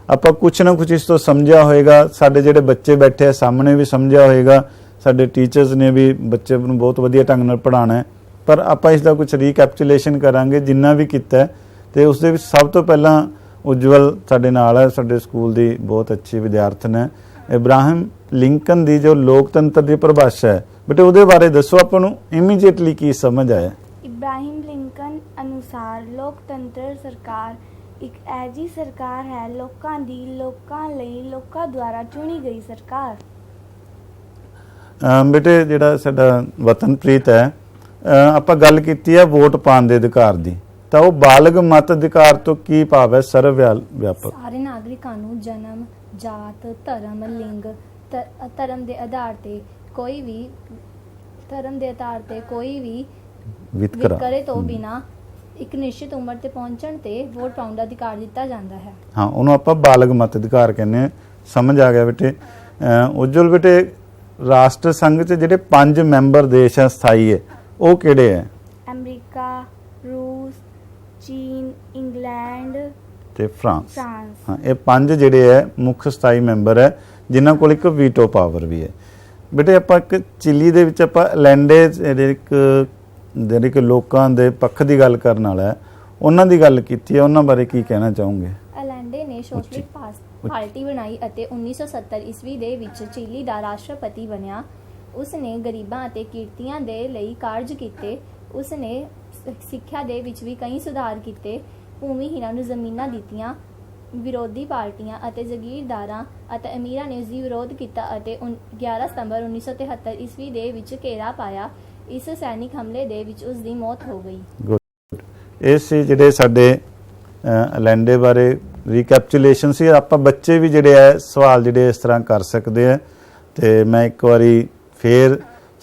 ਆਪਾਂ ਕੁਛ ਨਾ ਕੁਛ ਇਸ ਤੋਂ ਸਮਝਿਆ ਹੋਏਗਾ। ਸਾਡੇ ਜਿਹੜੇ ਬੱਚੇ ਬੈਠੇ ਆ ਸਾਹਮਣੇ ਵੀ ਸਮਝਿਆ ਹੋਏਗਾ, ਸਾਡੇ ਟੀਚਰਸ ਨੇ ਵੀ ਬੱਚੇ ਨੂੰ ਬਹੁਤ ਵਧੀਆ ਢੰਗ ਨਾਲ ਪੜ੍ਹਾਉਣਾ ਹੈ। ਪਰ ਆਪਾਂ ਇਸ ਦਾ ਕੁਛ ਰੀਕੈਪਚੁਲੇਸ਼ਨ ਕਰਾਂਗੇ ਜਿੰਨਾ ਵੀ ਕੀਤਾ ਤੇ ਉਸ ਦੇ ਵਿੱਚ ਸਭ ਤੋਂ ਪਹਿਲਾਂ ਉਜਵਲ ਸਾਡੇ ਨਾਲ ਹੈ, ਸਾਡੇ ਸਕੂਲ ਦੀ ਬਹੁਤ ਅੱਛੀ ਵਿਦਿਆਰਥਣ ਹੈ। ਇਬਰਾਹਿਮ ਲਿੰਕਨ ਦੀ ਜੋ ਲੋਕਤੰਤਰ ਦੀ ਪਰਿਭਾਸ਼ਾ ਹੈ ਬੇਟੇ ਉਹਦੇ ਬਾਰੇ ਦੱਸੋ, ਆਪਾਂ ਨੂੰ ਇਮੀਡੀਏਟਲੀ ਕੀ ਸਮਝ ਆਇਆ? ਇਬਰਾਹਿਮ ਲਿੰਕਨ ਅਨੁਸਾਰ ਲੋਕਤੰਤਰ ਸਰਕਾਰ ਇੱਕ ਐਜੀ ਸਰਕਾਰ ਹੈ ਲੋਕਾਂ ਦੀ, ਲੋਕਾਂ ਲਈ, ਲੋਕਾਂ ਦੁਆਰਾ ਚੁਣੀ ਗਈ ਸਰਕਾਰ। ਬੇਟੇ ਜਿਹੜਾ ਸਾਡਾ ਵਤਨਪ੍ਰੀਤ ਹੈ, ਆਪਾਂ ਗੱਲ ਕੀਤੀ ਹੈ ਵੋਟ ਪਾਉਣ ਦੇ ਅਧਿਕਾਰ ਦੀ, ਤਾਂ ਉਹ ਬਾਲਗ ਮਤ ਅਧਿਕਾਰ ਤੋਂ ਕੀ ਭਾਵ ਹੈ? ਸਰਵ ਵਿਆਪਕ ਸਾਰੇ ਨਾਗਰਿਕਾਂ ਨੂੰ ਜਨਮ, ਜਾਤ, ਧਰਮ, ਲਿੰਗ, ਧਰਮ ਦੇ ਆਧਾਰ ਤੇ ਕੋਈ ਵੀ ਵਿਤਕਰੇ ਤੋਂ ਬਿਨਾਂ ਇੱਕ ਨਿਸ਼ਚਿਤ ਉਮਰ ਤੇ ਪਹੁੰਚਣ ਤੇ ਵੋਟ ਪਾਉਣ ਦਾ ਅਧਿਕਾਰ ਦਿੱਤਾ ਜਾਂਦਾ ਹੈ। ਹਾਂ, ਉਹਨੂੰ ਆਪਾਂ ਬਾਲਗ ਮਤ ਅਧਿਕਾਰ ਕਹਿੰਦੇ ਹਾਂ। ਸਮਝ ਆ ਗਿਆ ਬੇਟੇ। ਉਜਵਲ ਬੇਟੇ, ਰਾਸ਼ਟਰ ਸੰਘ 'ਚ ਜਿਹੜੇ 5 ਮੈਂਬਰ ਦੇਸ਼ ਹੈ ਸਥਾਈ ਹੈ ਉਹ ਕਿਹੜੇ ਹੈ? ਅਮਰੀਕਾ, ਰੂਸ, ਚੀਨ, ਇੰਗਲੈਂਡ ਤੇ ਫਰਾਂਸ। ਹਾਂ, ਇਹ 5 ਜਿਹੜੇ ਹੈ ਮੁੱਖ ਸਥਾਈ ਮੈਂਬਰ ਹੈ ਜਿਨ੍ਹਾਂ ਕੋਲ ਇੱਕ ਵੀਟੋ ਪਾਵਰ ਵੀ ਹੈ। ਬੇਟੇ ਆਪਾਂ ਇੱਕ ਚਿਲੀ ਦੇ ਵਿੱਚ ਆਪਾਂ ਲੈਂਡੇ ਜਿਹੜੇ ਕਿ ਲੋਕਾਂ ਦੇ ਪੱਖ ਦੀ ਗੱਲ ਕਰਨ ਵਾਲਾ ਹੈ, ਉਹਨਾਂ ਦੀ ਗੱਲ ਕੀਤੀ ਹੈ, ਉਹਨਾਂ ਬਾਰੇ ਕੀ ਕਹਿਣਾ ਚਾਹੋਗੇ? ਅਲੈਂਡੇ ਨੇ ਸੋਸ਼ਲਿਸਟ ਪਾਰਟੀ ਬਣਾਈ ਅਤੇ 1970 ਈਸਵੀ ਦੇ ਵਿੱਚ ਚਿਲੀ ਦਾ ਰਾਸ਼ਟਰਪਤੀ ਬਣਿਆ। ਉਸ ਨੇ ਗਰੀਬਾਂ ਅਤੇ ਕਿਰਤੀਆਂ ਦੇ ਲਈ ਕਾਰਜ ਕੀਤੇ। ਉਸ ਨੇ ਸਿੱਖਿਆ ਦੇ ਵਿੱਚ ਵੀ ਕਈ ਸੁਧਾਰ ਕੀਤੇ। ਭੂਮੀਹੀਣਾਂ ਨੂੰ ਜ਼ਮੀਨਾਂ ਦਿੱਤੀਆਂ। ਵਿਰੋਧੀ ਪਾਰਟੀਆਂ ਅਤੇ ਜ਼ਗੀਰਦਾਰਾਂ ਅਤੇ ਅਮੀਰਾਂ ਨੇ ਉਸ ਦੀ ਵਿਰੋਧ ਕੀਤਾ ਅਤੇ 11 ਸਤੰਬਰ 1973 ਈਸਵੀ ਦੇ ਵਿੱਚ ਘੇਰਾ ਪਾਇਆ। ਇਸ ਸੈਨਿਕ ਹਮਲੇ ਦੇ ਵਿੱਚ ਉਸ ਦੀ ਮੌਤ ਹੋ ਗਈ। ਇਹ ਸੀ ਜਿਹੜੇ ਸਾਡੇ ਐਲੈਂਡੇ ਬਾਰੇ ਰੀਕੈਪਚੁਲੇਸ਼ਨ ਸੀ। ਆਪਾਂ ਬੱਚੇ ਵੀ ਜਿਹੜੇ ਹੈ ਸਵਾਲ ਜਿਹੜੇ ਇਸ ਤਰ੍ਹਾਂ ਕਰ ਸਕਦੇ ਆ। ਤੇ ਮੈਂ ਇੱਕ ਵਾਰੀ ਫੇਰ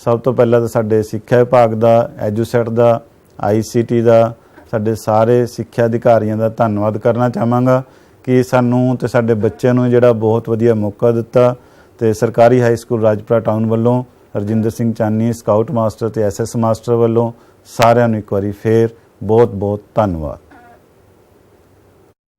ਸਭ ਤੋਂ ਪਹਿਲਾਂ ਤਾਂ ਸਾਡੇ ਸਿੱਖਿਆ ਵਿਭਾਗ ਦਾ, ਐਜੂਸੈਟ ਦਾ, ICT ਦਾ, ਸਾਡੇ ਸਾਰੇ ਸਿੱਖਿਆ ਅਧਿਕਾਰੀਆਂ ਦਾ ਧੰਨਵਾਦ ਕਰਨਾ ਚਾਹਾਂਗਾ ਕਿ ਸਾਨੂੰ ਤੇ ਸਾਡੇ ਬੱਚਿਆਂ ਨੂੰ ਜਿਹੜਾ ਬਹੁਤ ਵਧੀਆ ਮੌਕਾ ਦਿੱਤਾ। ਤੇ ਸਰਕਾਰੀ ਹਾਈ ਸਕੂਲ ਰਾਜਪੁਰਾ ਟਾਊਨ ਵੱਲੋਂ ਰਜਿੰਦਰ ਸਿੰਘ ਚਾਨੀ ਸਕਾਊਟ ਮਾਸਟਰ ਤੇ SS ਮਾਸਟਰ ਵੱਲੋਂ ਸਾਰਿਆਂ ਨੂੰ ਇੱਕ ਵਾਰੀ ਫੇਰ ਬਹੁਤ ਬਹੁਤ ਧੰਨਵਾਦ।